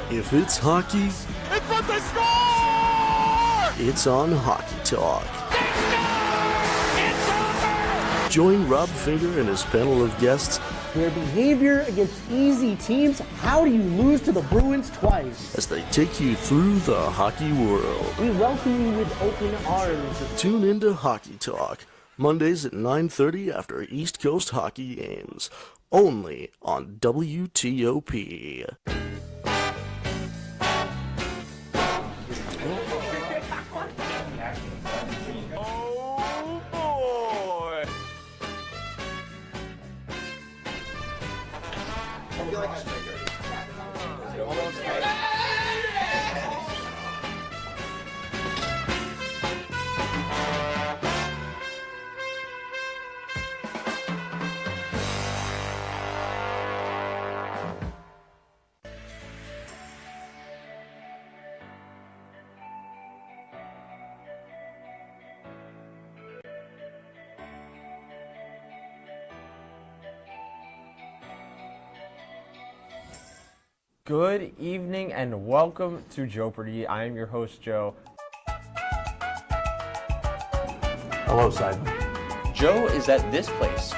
If it's hockey, It's what they score! it's on Hockey Talk. Join Rob Finger and his panel of guests Their behavior against easy teams, how do you lose to the Bruins twice? as they take you through the hockey world. We welcome you with open arms. Tune into Hockey Talk, Mondays at 9:30 after East Coast hockey games, only on WTOP. Oh boy! Good evening and welcome to Jeopardy. I am your host, Joe. Hello, Simon. Joe is at this place.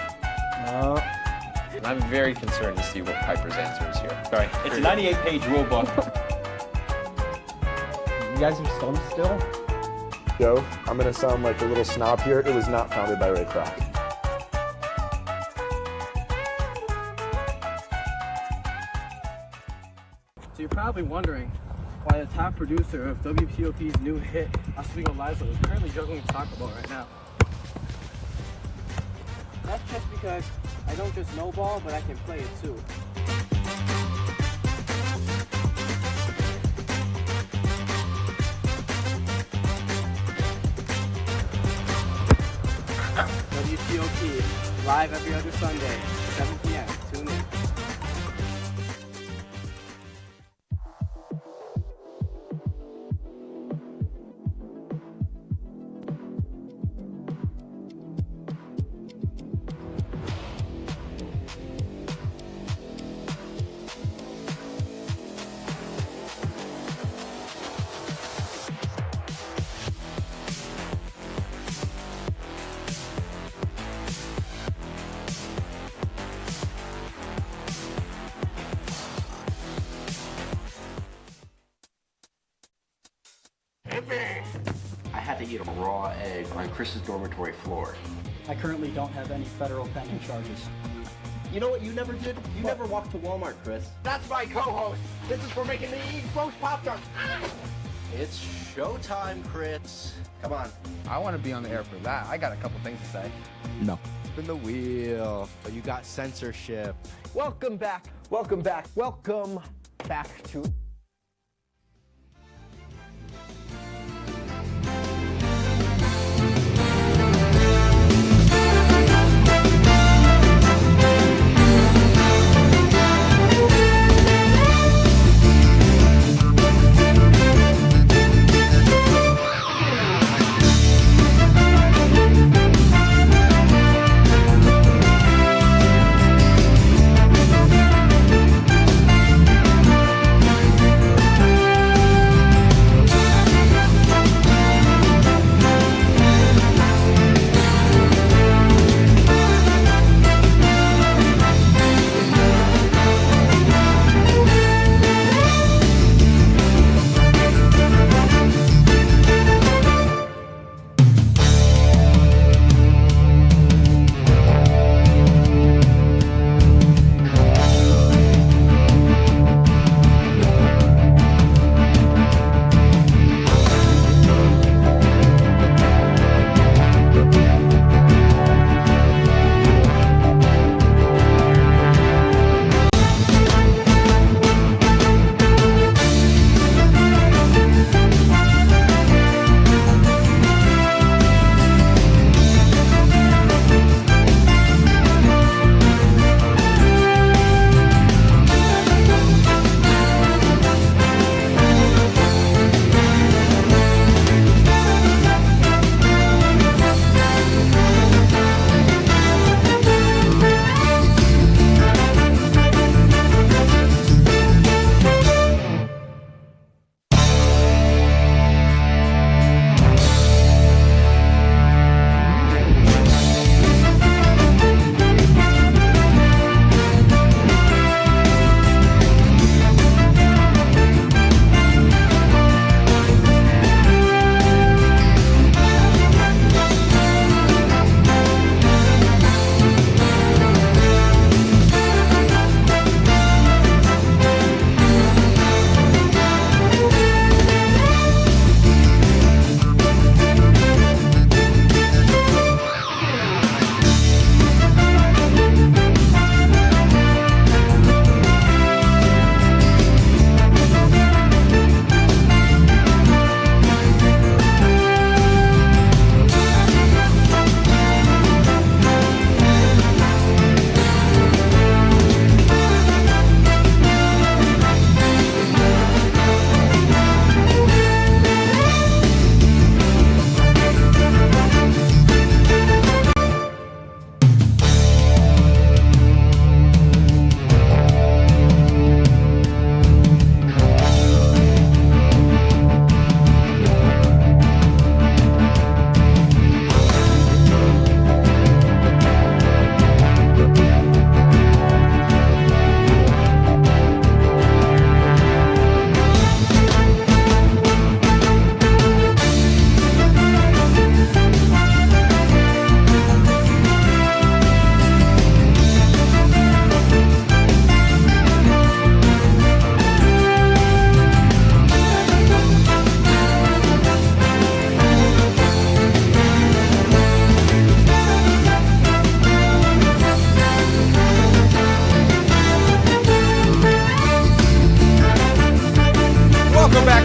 And I'm very concerned to see what Piper's answer is here. Sorry, it's a 98-page rule book. You guys are stumped still? Joe, I'm going to sound like a little snob here. It was not founded by Ray Kroc. So you're probably wondering why the top producer of WTOP's new hit, Oswego Liza, is currently juggling Taco Bell right now. That's just because I don't just know ball, but I can play it too. WTOP, live every other Sunday, 7 p.m. Tune in. had to eat a raw egg on Chris's dormitory floor. I currently don't have any federal pending charges. You know what you never did? You never walked to Walmart, Chris. That's my co-host. This is for making the East Coast Pop-Tarts. It's showtime, Crits. Come on. I want to be on the air for that. I got a couple things to say. No. Spin the wheel. So you got censorship. Welcome back. Welcome back. Welcome back to...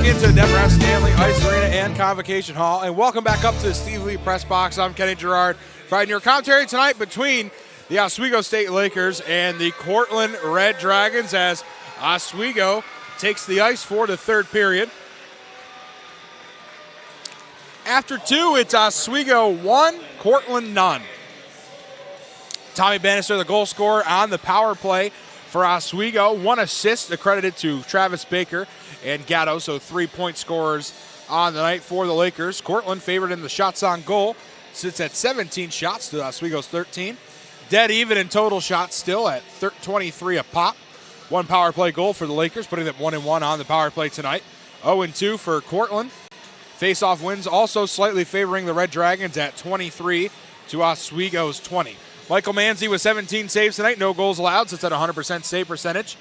into Nebraska Stanley Ice Arena and Convocation Hall, and welcome back up to the Steve Lee Press Box. I'm Kenny Gerard, providing your commentary tonight between the Oswego State Lakers and the Cortland Red Dragons as Oswego takes the ice for the third period. After two, it's Oswego 1, Cortland none. Tommy Bannister, the goal scorer on the power play for Oswego. 1 assist accredited to Travis Baker and Gatto, so 3-point scorers on the night for the Lakers. Cortland favored in the shots on goal, sits at 17 shots to Oswego's 13. Dead even in total shots still at 23 a pop. 1 power play goal for the Lakers, putting them 1-1 on the power play tonight. 0-2 for Cortland. Face-off wins also slightly favoring the Red Dragons at 23 to Oswego's 20. Michael Manzi with 17 saves tonight, no goals allowed, sits at 100% save percentage.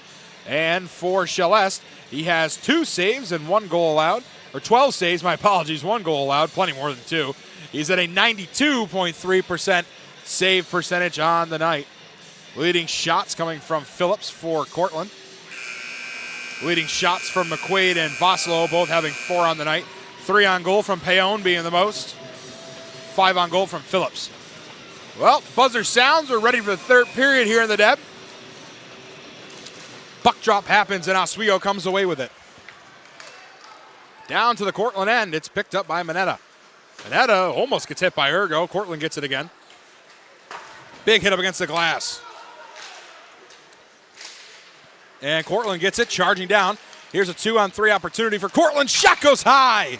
And for Celeste, he has 2 saves and 1 goal allowed, or 12 saves, my apologies, 1 goal allowed, plenty more than 2. He's at a 92.3% save percentage on the night. Leading shots coming from Phillips for Cortland. Leading shots from McQuaid and Vosslow, both having 4 on the night. 3 on goal from Payon being the most. 5 on goal from Phillips. Well, buzzer sounds. We're ready for the third period here in the Deb. Puck drop happens and Oswego comes away with it. Down to the Cortland end. It's picked up by Mineta. Mineta almost gets hit by Ergo. Cortland gets it again. Big hit up against the glass. And Cortland gets it, charging down. Here's a 2-on-3 opportunity for Cortland. Shot goes high.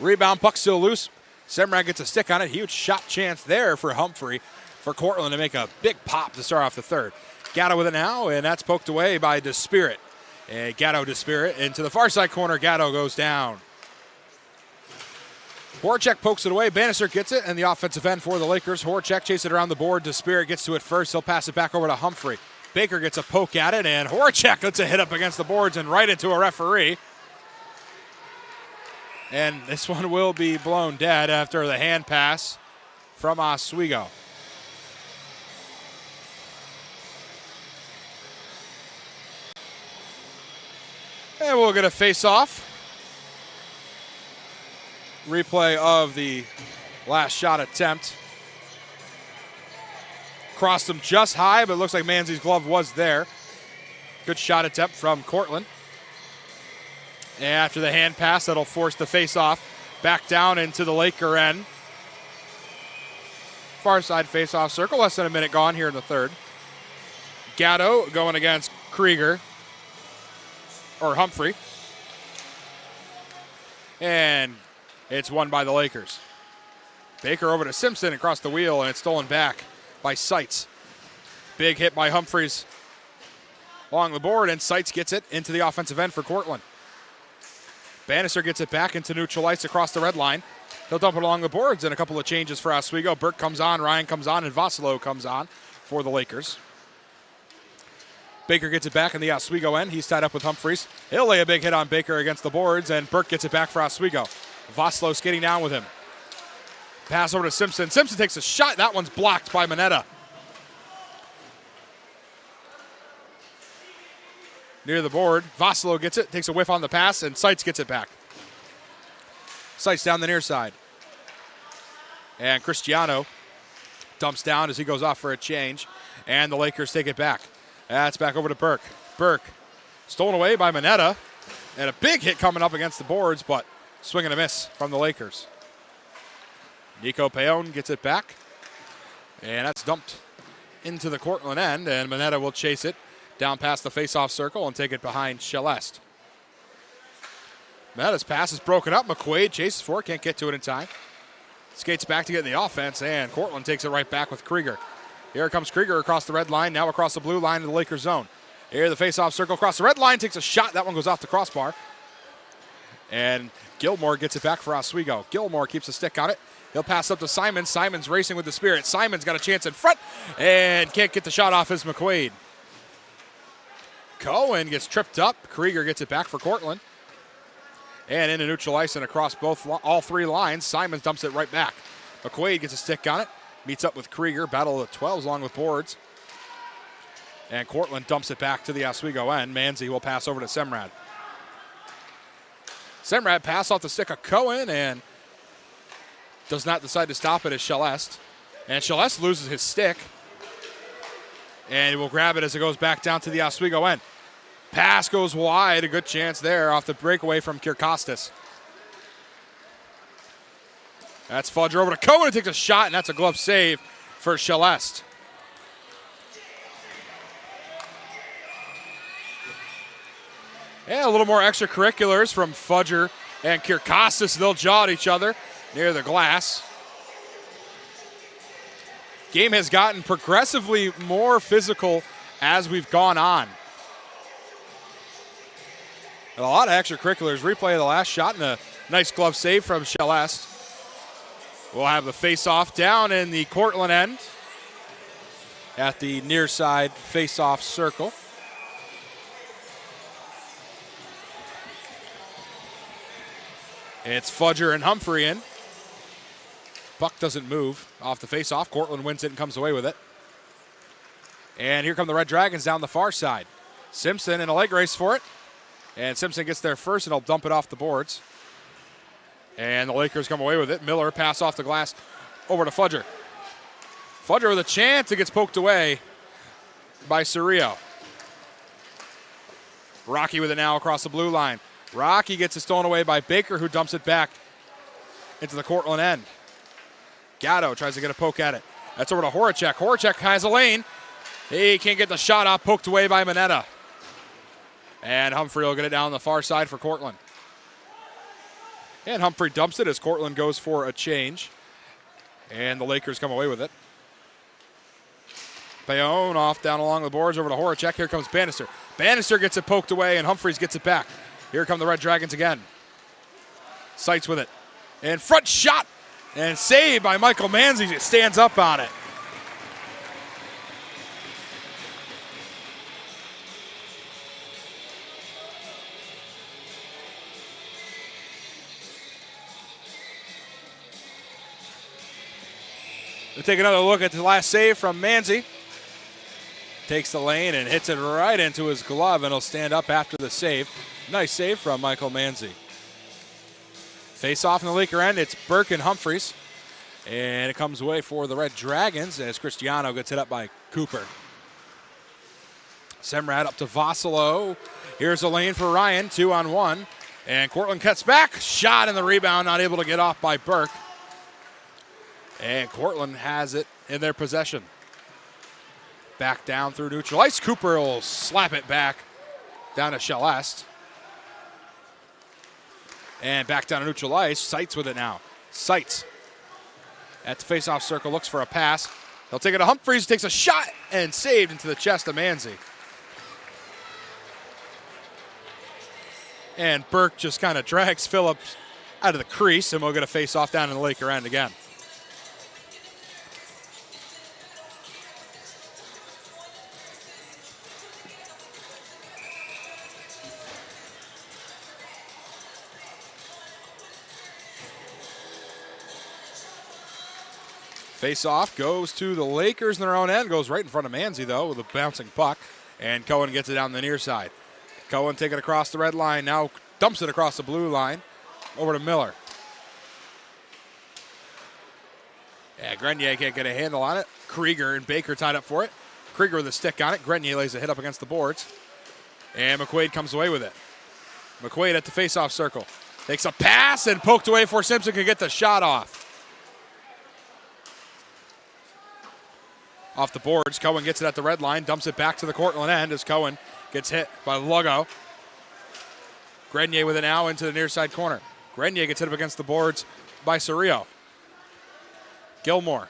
Rebound, puck still loose. Semrad gets a stick on it. Huge shot chance there for Humphrey for Cortland to make a big pop to start off the third. Gatto with it now, and that's poked away by Despirit. And Gatto Despirit into the far side corner. Gatto goes down. Horchak pokes it away. Bannister gets it, and the offensive end for the Lakers. Horchak chases it around the board. Despirit gets to it first. He'll pass it back over to Humphrey. Baker gets a poke at it, and Horchak lets a hit up against the boards and right into a referee. And this one will be blown dead after the hand pass from Oswego. And we'll get a face-off. Replay of the last shot attempt. Crossed him just high, but it looks like Manzi's glove was there. Good shot attempt from Cortland. And after the hand pass, that'll force the face-off back down into the Laker end. Far side face-off circle, less than a minute gone here in the third. Gatto going against Krieger, or Humphrey. And it's won by the Lakers. Baker over to Simpson across the wheel, and it's stolen back by Seitz. Big hit by Humphreys along the board, and Seitz gets it into the offensive end for Cortland. Bannister gets it back into neutral ice across the red line. He'll dump it along the boards, and a couple of changes for Oswego. Burke comes on, Ryan comes on, and Vosslow comes on for the Lakers. Baker gets it back in the Oswego end. He's tied up with Humphreys. He'll lay a big hit on Baker against the boards, and Burke gets it back for Oswego. Vosslow skating down with him. Pass over to Simpson. Simpson takes a shot. That one's blocked by Mineta. Near the board, Vosslow gets it, takes a whiff on the pass, and Seitz gets it back. Seitz down the near side. And Cristiano dumps down as he goes off for a change, and the Lakers take it back. That's back over to Burke. Burke stolen away by Mineta, and a big hit coming up against the boards, but swing and a miss from the Lakers. Nico Payon gets it back, and that's dumped into the Cortland end, and Mineta will chase it down past the face-off circle and take it behind Celeste. Mineta's pass is broken up. McQuaid chases for it, can't get to it in time. Skates back to get in the offense, and Cortland takes it right back with Krieger. Here comes Krieger across the red line, now across the blue line in the Lakers zone. Here the face-off circle across the red line, takes a shot. That one goes off the crossbar. And Gilmore gets it back for Oswego. Gilmore keeps a stick on it. He'll pass up to Simons. Simons racing with the Spirit. Simons got a chance in front and can't get the shot off as McQuaid. Cohen gets tripped up. Krieger gets it back for Cortland. And into neutral ice and across all 3 lines, Simons dumps it right back. McQuaid gets a stick on it. Meets up with Krieger. Battle of the 12s along with boards. And Cortland dumps it back to the Oswego end. Manzi will pass over to Semrad. Semrad pass off the stick of Cohen and does not decide to stop it as Celeste. And Celeste loses his stick. And he will grab it as it goes back down to the Oswego end. Pass goes wide. A good chance there off the breakaway from Kirkostas. That's Fudger over to Cohen, who takes a shot, and that's a glove save for Celeste. And a little more extracurriculars from Fudger and Kirkostas. They'll jaw at each other near the glass. Game has gotten progressively more physical as we've gone on. And a lot of extracurriculars. Replay of the last shot in the Nice glove save from Celeste. We'll have the face-off down in the Cortland end at the near side face-off circle. It's Fudger and Humphrey in. Puck doesn't move off the face-off. Cortland wins it and comes away with it. And here come the Red Dragons down the far side. Simpson in a leg race for it. And Simpson gets there first and he'll dump it off the boards. And the Lakers come away with it. Miller pass off the glass over to Fudger. Fudger with a chance. It gets poked away by Cerrillo. Rocky with it now across the blue line. Rocky gets it stolen away by Baker, who dumps it back into the Cortland end. Gatto tries to get a poke at it. That's over to Horacek. Horacek has a lane. He can't get the shot off. Poked away by Mineta. And Humphrey will get it down the far side for Cortland. And Humphrey dumps it as Cortland goes for a change. And the Lakers come away with it. Bayonne off down along the boards over to Horacek. Here comes Bannister. Bannister gets it poked away and Humphreys gets it back. Here come the Red Dragons again. Sights with it. And front shot. And saved by Michael Manzi. He stands up on it. We'll take another look at the last save from Manzi. Takes the lane and hits it right into his glove, and he'll stand up after the save. Nice save from Michael Manzi. Face off in the Laker end, it's Burke and Humphreys. And it comes away for the Red Dragons as Cristiano gets hit up by Cooper. Semrad up to Vossalo. Here's a lane for Ryan, 2-on-1. And Cortland cuts back. Shot in the rebound, not able to get off by Burke. And Cortland has it in their possession. Back down through neutral ice. Cooper will slap it back down to Celeste. And back down to neutral ice. Sights with it now. Sights at the face-off circle, looks for a pass. He'll take it to Humphreys, takes a shot, and saved into the chest of Manzi. And Burke just kind of drags Phillips out of the crease, and we'll get a face-off down in the Laker end again. Face-off goes to the Lakers in their own end. Goes right in front of Manzi, though, with a bouncing puck. And Cohen gets it down the near side. Cohen taking it across the red line. Now dumps it across the blue line. Over to Miller. Yeah, Grenier can't get a handle on it. Krieger and Baker tied up for it. Krieger with a stick on it. Grenier lays a hit up against the boards. And McQuaid comes away with it. McQuaid at the face-off circle. Takes a pass and poked away before Simpson could get the shot off. Off the boards, Cohen gets it at the red line, dumps it back to the Cortland end as Cohen gets hit by Lugo. Grenier with it now into the near side corner. Grenier gets hit up against the boards by Cerrillo. Gilmore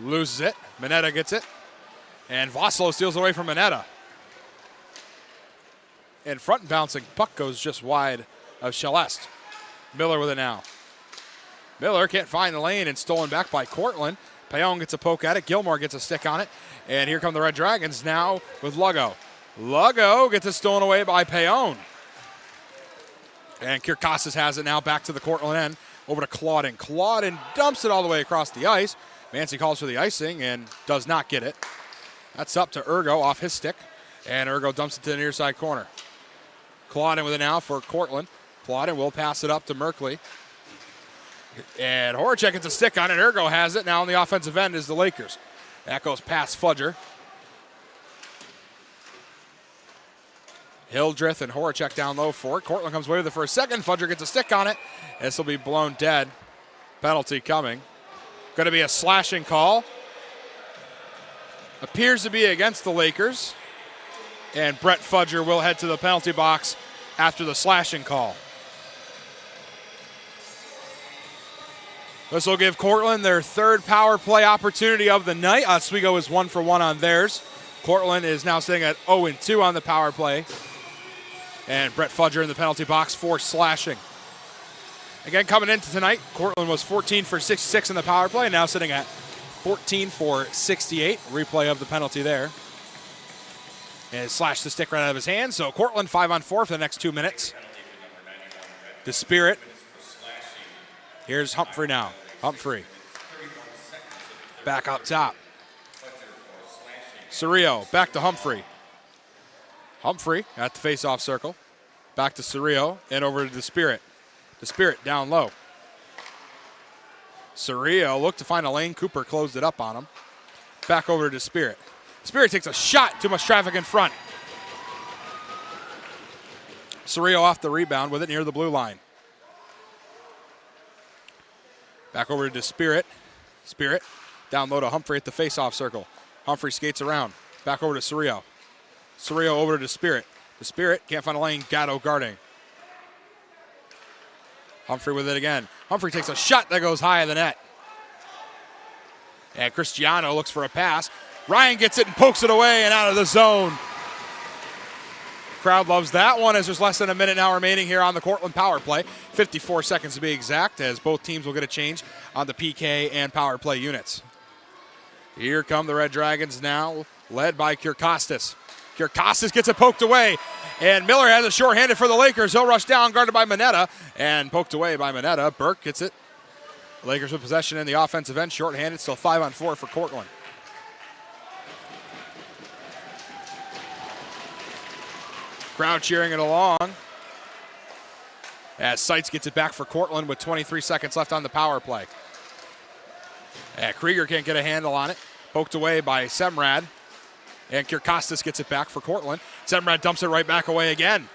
loses it. Mineta gets it. And Vossalo steals away from Mineta. And front bouncing puck goes just wide of Celeste. Miller with it now. Miller can't find the lane and stolen back by Cortland. Payon gets a poke at it. Gilmore gets a stick on it. And here come the Red Dragons now with Lugo. Lugo gets it stolen away by Payon. And Kirkostas has it now back to the Cortland end. Over to Claudin. Claudin dumps it all the way across the ice. Mancy calls for the icing and does not get it. That's up to Ergo off his stick. And Ergo dumps it to the near side corner. Claudin with it now for Cortland. Claudin will pass it up to Merkley. And Horacek gets a stick on it. Ergo has it. Now on the offensive end is the Lakers. That goes past Fudger. Hildreth and Horacek down low for it. Cortland comes away with it for a second. Fudger gets a stick on it. This will be blown dead. Penalty coming. Going to be a slashing call. Appears to be against the Lakers. And Brett Fudger will head to the penalty box after the slashing call. This will give Cortland their third power play opportunity of the night. Oswego is 1 for 1 on theirs. Cortland is now sitting at 0-2 on the power play. And Brett Fudger in the penalty box for slashing. Again, coming into tonight, Cortland was 14 for 66 in the power play, now sitting at 14 for 68. Replay of the penalty there. And slashed the stick right out of his hand. So Cortland 5-on-4 for the next 2 minutes. The Spirit. Here's Humphrey now. Humphrey. Back up top. Cerrillo back to Humphrey. Humphrey at the face-off circle. Back to Cerrillo and over to the Spirit. The Spirit down low. Cerrillo looked to find a lane. Cooper closed it up on him. Back over to the Spirit. Spirit takes a shot. Too much traffic in front. Cerrillo off the rebound with it near the blue line. Back over to Spirit. Spirit down low to Humphrey at the face-off circle. Humphrey skates around. Back over to Cerrillo. Cerrillo over to Spirit. The Spirit can't find a lane. Gatto guarding. Humphrey with it again. Humphrey takes a shot that goes high of the net. And Cristiano looks for a pass. Ryan gets it and pokes it away and out of the zone. Crowd loves that one as there's less than a minute now remaining here on the Cortland power play. 54 seconds to be exact, as both teams will get a change on the PK and power play units. Here come the Red Dragons now, led by Kirkostas. Kirkostas gets it poked away, and Miller has it shorthanded for the Lakers. He'll rush down, guarded by Mineta, and poked away by Mineta. Burke gets it. The Lakers with possession in the offensive end, shorthanded, still 5-on-4 for Cortland. Crowd cheering it along. As Seitz gets it back for Cortland with 23 seconds left on the power play. Krieger can't get a handle on it. Poked away by Semrad. And Kirkostas gets it back for Cortland. Semrad dumps it right back away again.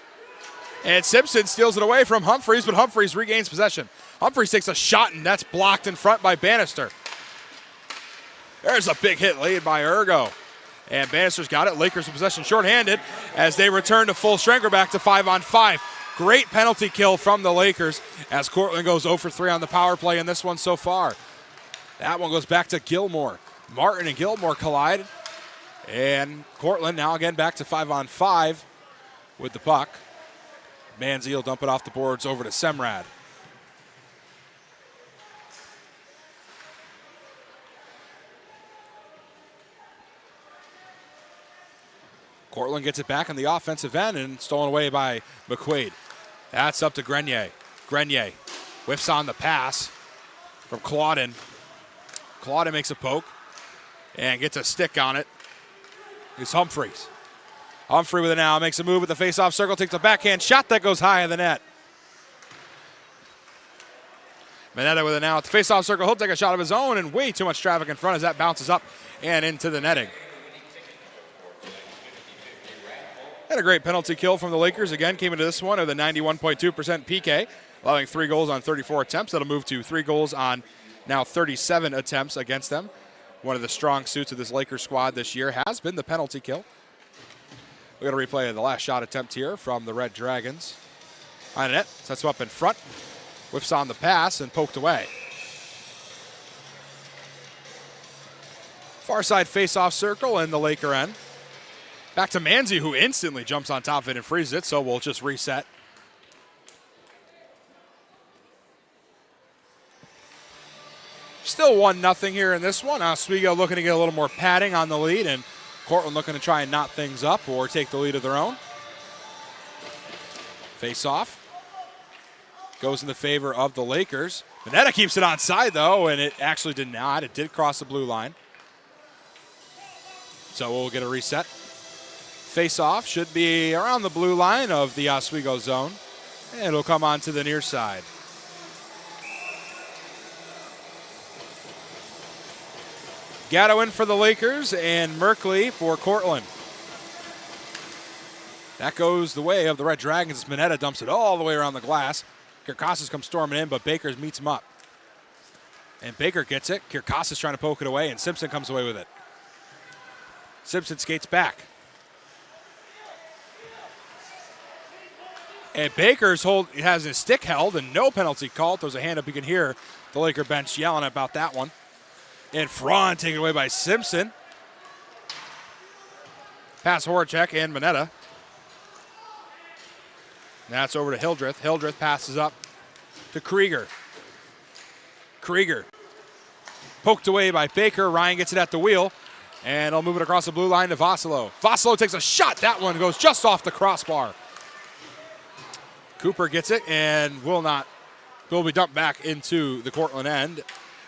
And Simpson steals it away from Humphreys, but Humphreys regains possession. Humphreys takes a shot, and that's blocked in front by Bannister. There's a big hit laid by Ergo. And Bannister's got it. Lakers in possession shorthanded as they return to full strength. We're back to 5-on-5. Great penalty kill from the Lakers as Cortland goes 0 for 3 on the power play in this one so far. That one goes back to Gilmore. Martin and Gilmore collide. And Cortland now again back to 5-on-5 with the puck. Manzi will dump it off the boards over to Semrad. Cortland gets it back on the offensive end and stolen away by McQuaid. That's up to Grenier. Grenier whiffs on the pass from Claudin. Claudin makes a poke and gets a stick on it. It's Humphreys. Humphrey with it now, makes a move with the face-off circle, takes a backhand shot that goes high in the net. Mineta with it now at the face-off circle. He'll take a shot of his own, and way too much traffic in front as that bounces up and into the netting. And a great penalty kill from the Lakers. Again, came into this one with a 91.2% PK, allowing 3 goals on 34 attempts. That'll move to 3 goals on now 37 attempts against them. One of the strong suits of this Lakers squad this year has been the penalty kill. We're going to replay the last shot attempt here from the Red Dragons. On net, sets him up in front. Whiffs on the pass and poked away. Far side face-off circle in the Laker end. Back to Manzi, who instantly jumps on top of it and freezes it, so we'll just reset. Still 1-0 here in this one. Oswego looking to get a little more padding on the lead, and Cortland looking to try and knot things up or take the lead of their own. Face off. Goes in the favor of the Lakers. Mineta keeps it onside, though, and it actually did not. It did cross the blue line. So we'll get a reset. Face off should be around the blue line of the Oswego zone, and it'll come on to the near side. Gatto in for the Lakers and Merkley for Cortland. That goes the way of the Red Dragons. Mineta dumps it all the way around the glass. Kirkostas comes storming in, but Baker meets him up. And Baker gets it. Kirkostas trying to poke it away, and Simpson comes away with it. Simpson skates back. And Baker's has his stick held and no penalty called. Throws a hand up. You can hear the Laker bench yelling about that one. And Fraun taken away by Simpson. Pass Horacek and Mineta. Now it's over to Hildreth. Hildreth passes up to Krieger. Krieger poked away by Baker. Ryan gets it at the wheel, and he'll move it across the blue line to Vossalo. Vossalo takes a shot. That one goes just off the crossbar. Cooper gets it and will be dumped back into the Cortland end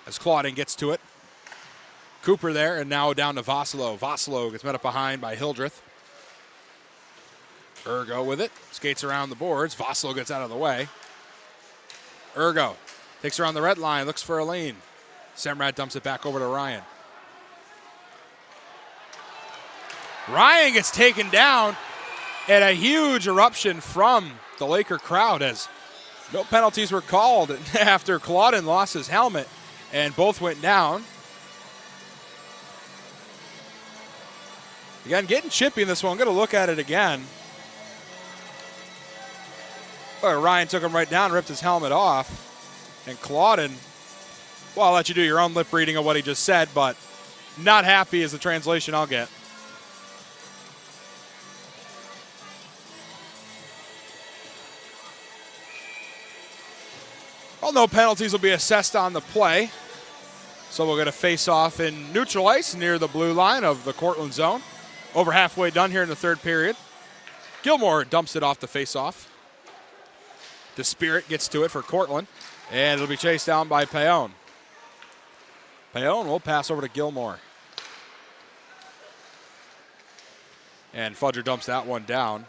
as Claudin gets to it. Cooper there, and now down to Vossalo. Vossalo gets met up behind by Hildreth. Ergo with it, skates around the boards. Vossalo gets out of the way. Ergo takes around the red line, looks for a lane. Semrad dumps it back over to Ryan. Ryan gets taken down, and a huge eruption from the Laker crowd as no penalties were called after Claudin lost his helmet, and both went down. Again, getting chippy in this one. I'm going to look at it again. Ryan took him right down, ripped his helmet off. And Claudin, well, I'll let you do your own lip reading of what he just said, but not happy is the translation I'll get. Well, no penalties will be assessed on the play. So we'll get a face-off in neutral ice near the blue line of the Cortland zone. Over halfway done here in the third period. Gilmore dumps it off the face-off. The Spirit gets to it for Cortland, and it'll be chased down by Payon. Payon will pass over to Gilmore. And Fudger dumps that one down.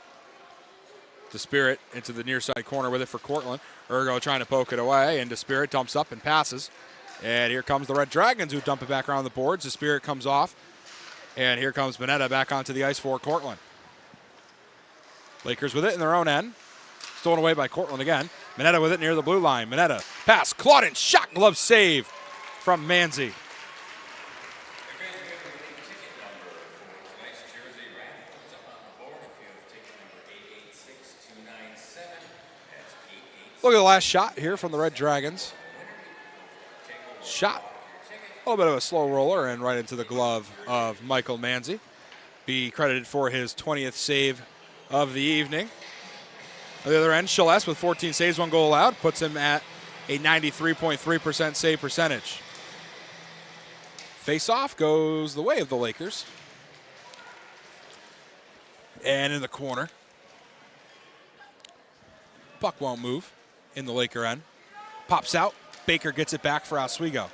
The Spirit into the near side corner with it for Cortland. Ergo trying to poke it away, and the Spirit dumps up and passes. And here comes the Red Dragons who dump it back around the boards. The Spirit comes off. And here comes Mineta back onto the ice for Cortland. Lakers with it in their own end. Stolen away by Cortland again. Mineta with it near the blue line. Mineta pass. Claudin shot glove save from Manzi. Look at the last shot here from the Red Dragons. Shot. A little bit of a slow roller and right into the glove of Michael Manzi. Be credited for his 20th save of the evening. On the other end, Shaless with 14 saves, 1 goal allowed, puts him at a 93.3% save percentage. Face-off goes the way of the Lakers. And in the corner. Puck won't move in the Laker end. Pops out. Baker gets it back for Oswego.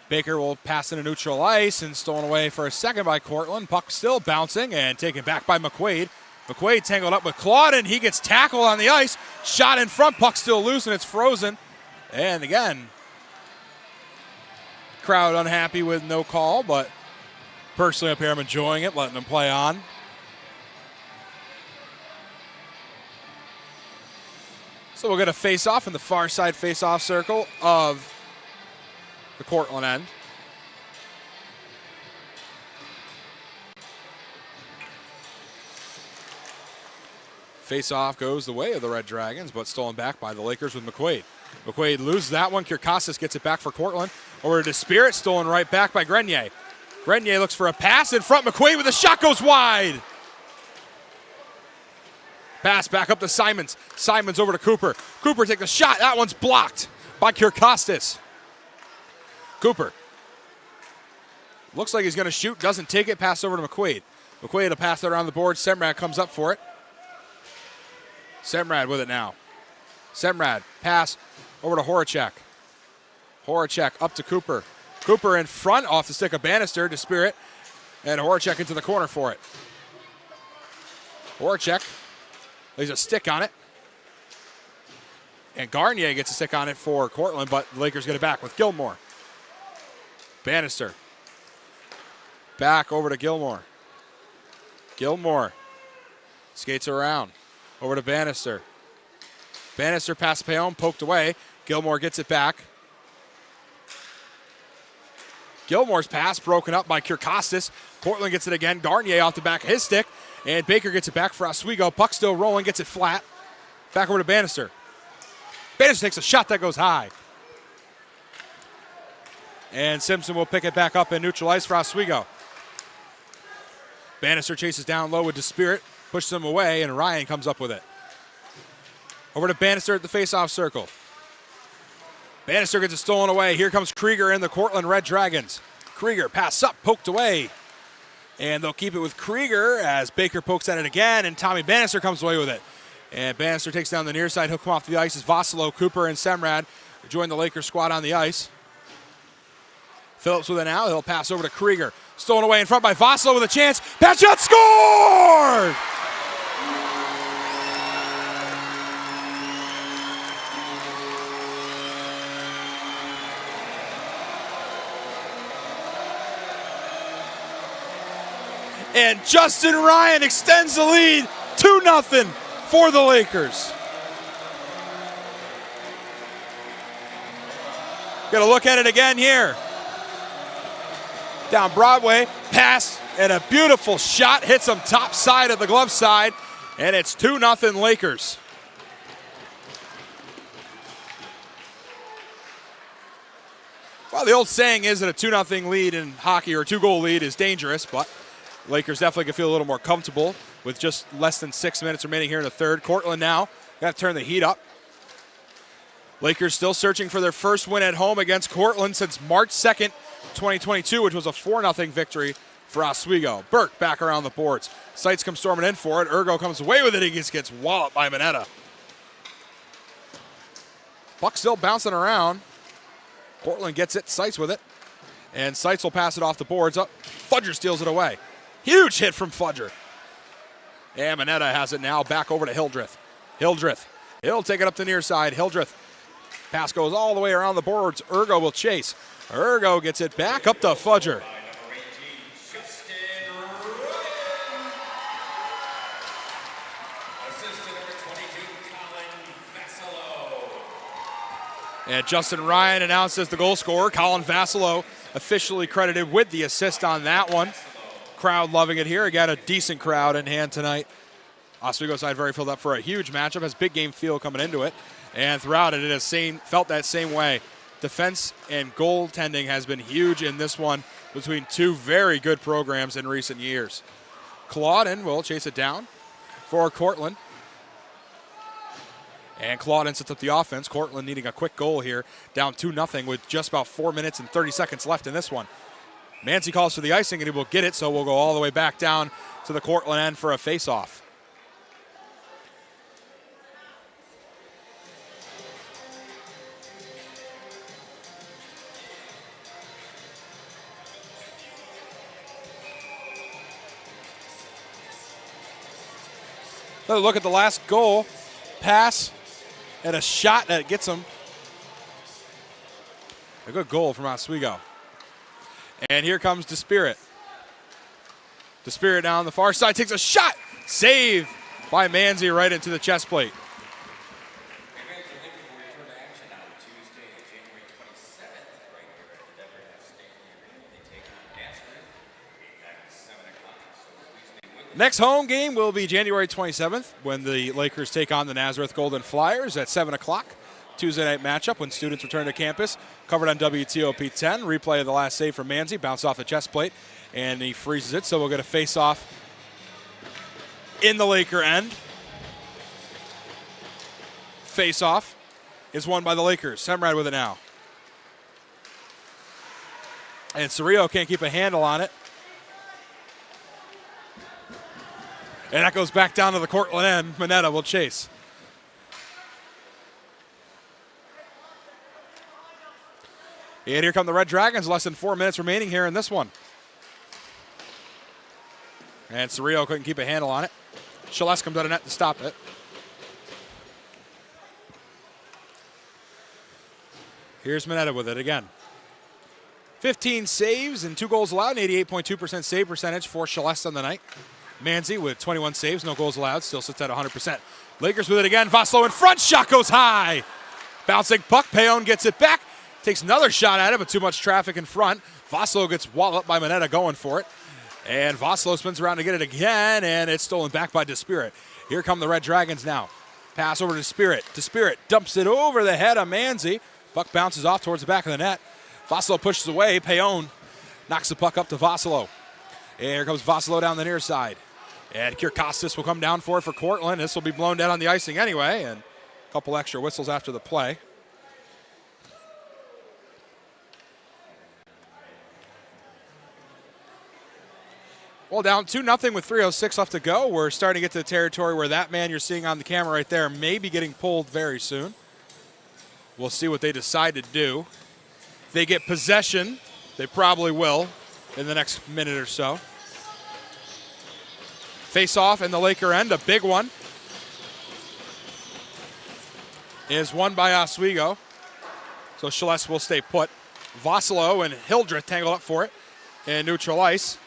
Baker will pass into neutral ice and stolen away for a second by Cortland. Puck still bouncing and taken back by McQuaid. McQuaid tangled up with Claudin. He gets tackled on the ice. Shot in front. Puck still loose and it's frozen. And again, crowd unhappy with no call, but personally up here I'm enjoying it, letting them play on. So we'll get a face-off in the far side face-off circle of the Cortland end. Face-off goes the way of the Red Dragons, but stolen back by the Lakers with McQuaid. McQuaid loses that one. Kirkostas gets it back for Cortland. Over to Spirit, stolen right back by Grenier. Grenier looks for a pass in front. McQuaid with a shot goes wide. Pass back up to Simons. Simons over to Cooper. Cooper takes a shot. That one's blocked by Kirkostas. Cooper looks like he's going to shoot. Doesn't take it. Pass over to McQuaid. McQuaid will pass it around the board. Semrad comes up for it. Semrad with it now. Semrad pass over to Horacek. Horacek up to Cooper. Cooper in front off the stick of Bannister to Spirit. And Horacek into the corner for it. Horacek lays a stick on it. And Garnier gets a stick on it for Cortland, but the Lakers get it back with Gilmore. Bannister. Back over to Gilmore. Gilmore skates around. Over to Bannister. Bannister past Payon, poked away. Gilmore gets it back. Gilmore's pass broken up by Kirkostas. Cortland gets it again. Garnier off the back of his stick. And Baker gets it back for Oswego. Puck still rolling, gets it flat. Back over to Bannister. Bannister takes a shot that goes high. And Simpson will pick it back up and neutralize for Oswego. Bannister chases down low with the Spirit, pushes him away, and Ryan comes up with it. Over to Bannister at the face-off circle. Bannister gets it stolen away. Here comes Krieger and the Cortland Red Dragons. Krieger pass up, poked away. And they'll keep it with Krieger as Baker pokes at it again, and Tommy Bannister comes away with it. And Bannister takes down the near side. He'll come off the ice as Vossalo, Cooper, and Semrad join the Lakers squad on the ice. Phillips with it now. He'll pass over to Krieger. Stolen away in front by Vossalo with a chance. Pass shot scored! And Justin Ryan extends the lead 2-0 for the Lakers. Gonna look at it again here. Down Broadway, pass, and a beautiful shot hits him top side of the glove side, and it's 2-0 Lakers. Well, the old saying is that a 2-0 lead in hockey, or a 2-goal lead, is dangerous, but Lakers definitely can feel a little more comfortable with just less than 6 minutes remaining here in the third. Cortland now got to turn the heat up. Lakers still searching for their first win at home against Cortland since March 2nd, 2022, which was a 4-0 victory for Oswego. Burke back around the boards. Seitz comes storming in for it. Ergo comes away with it. He just gets walloped by Mineta. Puck still bouncing around. Cortland gets it. Seitz with it. And Seitz will pass it off the boards. Up. Fudger steals it away. Huge hit from Fudger. And Mineta has it now back over to Hildreth. Hildreth. He'll take it up the near side. Hildreth. Pass goes all the way around the boards. Ergo will chase. Ergo gets it back up to Fudger. And Justin Ryan announced as the goal scorer. Colin Vassalo officially credited with the assist on that one. Crowd loving it here. Again, a decent crowd in hand tonight. Oswego side very filled up for a huge matchup. Has big game feel coming into it. And throughout it, it has felt that same way. Defense and goaltending has been huge in this one between two very good programs in recent years. Claudin will chase it down for Cortland. And Claudin sets up the offense. Cortland needing a quick goal here, down 2-0 with just about 4 minutes and 30 seconds left in this one. Mancy calls for the icing, and he will get it, so we'll go all the way back down to the Cortland end for a face-off. Another look at the last goal. Pass and a shot that gets him. A good goal from Oswego. And here comes DeSpirit. DeSpirit down the far side takes a shot. Save by Manzi right into the chest plate. Next home game will be January 27th when the Lakers take on the Nazareth Golden Flyers at 7 o'clock. Tuesday night matchup when students return to campus. Covered on WTOP 10. Replay of the last save from Manzi. Bounced off the chest plate, and he freezes it. So we'll get a face-off in the Laker end. Face-off is won by the Lakers. Semrad with it now. And Cerrillo can't keep a handle on it. And that goes back down to the Cortland end. Mineta will chase. And here come the Red Dragons. Less than 4 minutes remaining here in this one. And Cerrillo couldn't keep a handle on it. Shaless comes out of net to stop it. Here's Mineta with it again. 15 saves and 2 goals allowed. An 88.2% save percentage for Shaless on the night. Manzi with 21 saves, no goals allowed, still sits at 100%. Lakers with it again. Vossalo in front. Shot goes high. Bouncing puck. Payon gets it back. Takes another shot at it, but too much traffic in front. Vossalo gets walloped by Mineta going for it. And Vossalo spins around to get it again, and it's stolen back by DeSpirit. Here come the Red Dragons now. Pass over to DeSpirit. DeSpirit dumps it over the head of Manzi. Puck bounces off towards the back of the net. Vossalo pushes away. Payon knocks the puck up to Vossalo. And here comes Vossalo down the near side. And Kirkostas will come down for it for Cortland. This will be blown down on the icing anyway. And Couple extra whistles after the play. Well, down 2-0 with 3:06 left to go. We're starting to get to the territory where that man you're seeing on the camera right there may be getting pulled very soon. We'll see what they decide to do. If they get possession, they probably will in the next minute or so. Face off in the Laker end, a big one. Is won by Oswego. So Celeste will stay put. Vossalo and Hildreth tangled up for it in neutral ice.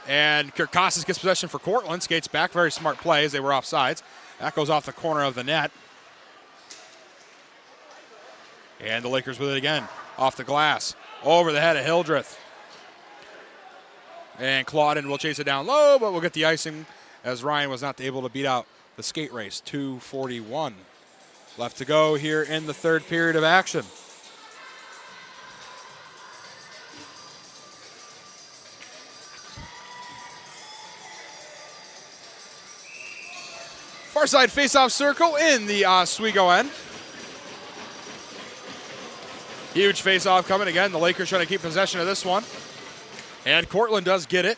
And Kirkosas gets possession for Cortland. Skates back. Very smart play as they were offsides. That goes off the corner of the net. And the Lakers with it again. Off the glass. Over the head of Hildreth. And Claudin will chase it down low, but we'll get the icing as Ryan was not able to beat out the skate race. 2:41 left to go here in the third period of action. Far side face-off circle in the Oswego end. Huge face-off coming again. The Lakers trying to keep possession of this one. And Cortland does get it.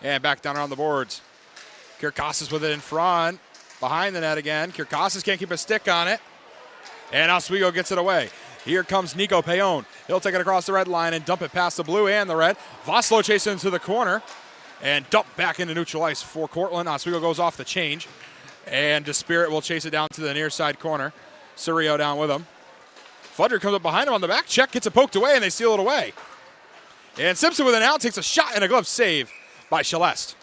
And back down around the boards. Kirkosas with it in front. Behind the net again. Kirkosas can't keep a stick on it. And Oswego gets it away. Here comes Nico Payon. He'll take it across the red line and dump it past the blue and the red. Vossalo chasing into the corner. And dump back into neutral ice for Cortland. Oswego goes off the change. And DeSpirit will chase it down to the near side corner. Surio down with him. Fudger comes up behind him on the back check, gets it poked away, and they steal it away. And Simpson with an out takes a shot and a glove save by Celeste.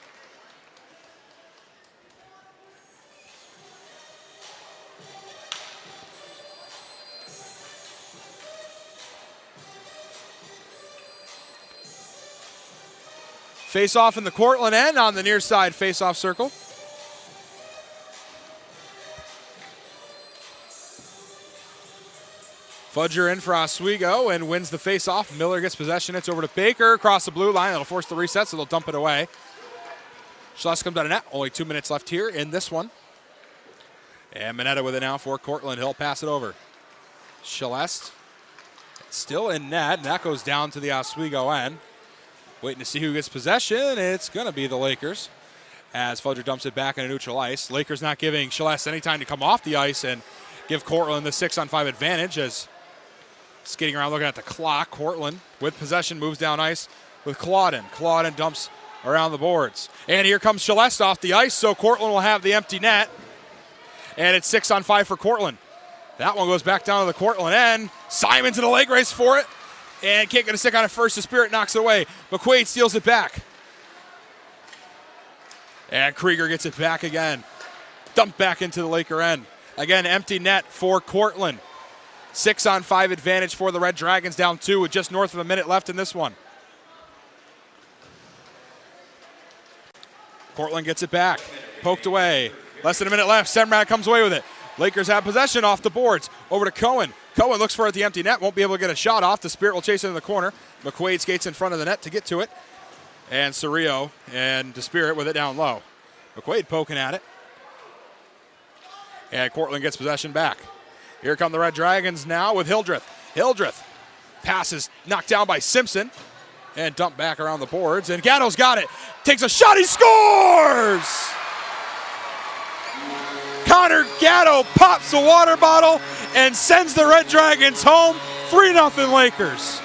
Face off in the Cortland end on the near side face off circle. Fudger in for Oswego and wins the face-off. Miller gets possession. It's over to Baker across the blue line. It'll force the reset, so they'll dump it away. Celeste comes out of net. Only 2 minutes left here in this one. And Mineta with it now for Cortland. He'll pass it over. Celeste still in net, and that goes down to the Oswego end. Waiting to see who gets possession. It's going to be the Lakers as Fudger dumps it back into neutral ice. Lakers not giving Celeste any time to come off the ice and give Cortland the 6-on-5 advantage as skating around looking at the clock. Cortland with possession moves down ice with Claudin. Claudin dumps around the boards. And here comes Celeste off the ice, so Cortland will have the empty net. And it's 6-on-5 for Cortland. That one goes back down to the Cortland end. Simon's in the leg race for it. And can't get a stick on it first. The Spirit knocks it away. McQuaid steals it back. And Krieger gets it back again. Dumped back into the Laker end. Again, empty net for Cortland. 6-on-5 advantage for the Red Dragons, down 2 with just north of a minute left in this one. Cortland gets it back. Poked away. Less than a minute left. Semrad comes away with it. Lakers have possession off the boards. Over to Cohen. Cohen looks for it at the empty net. Won't be able to get a shot off. The Spirit will chase it in the corner. McQuaid skates in front of the net to get to it. And Surio and the Spirit with it down low. McQuaid poking at it. And Cortland gets possession back. Here come the Red Dragons now with Hildreth. Hildreth passes knocked down by Simpson and dumped back around the boards. And Gatto's got it. Takes a shot. He scores! Connor Gatto pops the water bottle and sends the Red Dragons home. 3-0 Lakers.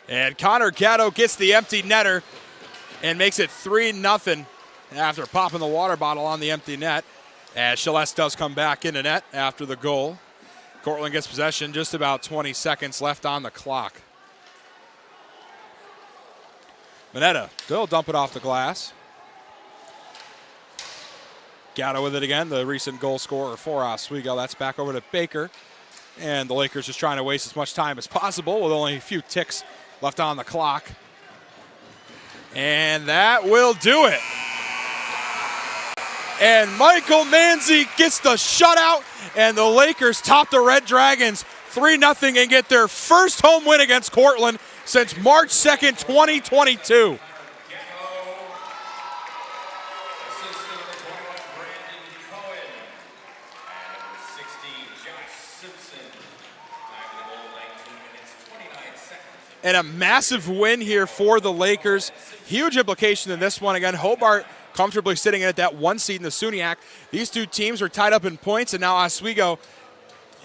And Connor Gatto gets the empty netter and makes it 3-0 after popping the water bottle on the empty net. As Celeste does come back into net after the goal. Cortland gets possession, just about 20 seconds left on the clock. Mineta, they'll dump it off the glass. Gatto with it again, the recent goal scorer for Oswego. That's back over to Baker. And the Lakers just trying to waste as much time as possible with only a few ticks left on the clock. And that will do it. And Michael Manzi gets the shutout, and the Lakers top the Red Dragons 3-0 and get their first home win against Cortland since March 2nd, 2022. And a massive win here for the Lakers. Huge implication in this one. Again, Hobart comfortably sitting at that 1 seed in the SUNY. These two teams are tied up in points, and now Oswego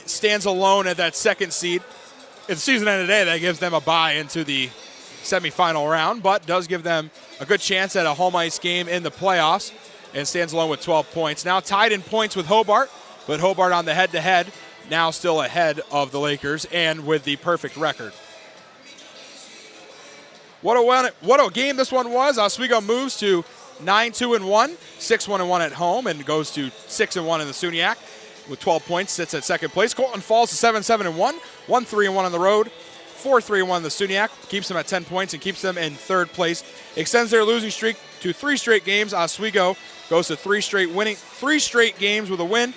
stands alone at that 2nd seed. It's season end today. That gives them a bye into the semifinal round, but does give them a good chance at a home ice game in the playoffs, and stands alone with 12 points. Now tied in points with Hobart, but Hobart on the head-to-head, now still ahead of the Lakers and with the perfect record. What a game this one was. Oswego moves to 9-2-1, 6-1-1 at home, and goes to 6-1 in the SUNY with 12 points, sits at 2nd place. Cortland falls to 7-7-1, 1-3-1 on the road, 4-3-1 in the SUNY, keeps them at 10 points and keeps them in 3rd place. Extends their losing streak to 3 straight games. Oswego goes to 3 straight games with a win.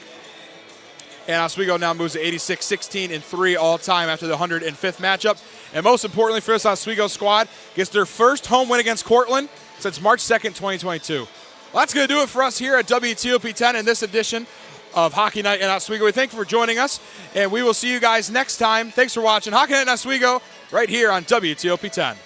And Oswego now moves to 86-16-3 all-time after the 105th matchup. And most importantly for this Oswego squad, gets their first home win against Cortland since March 2nd, 2022. Well, that's going to do it for us here at WTOP 10 in this edition of Hockey Night in Oswego. We thank you for joining us, and we will see you guys next time. Thanks for watching Hockey Night in Oswego right here on WTOP 10.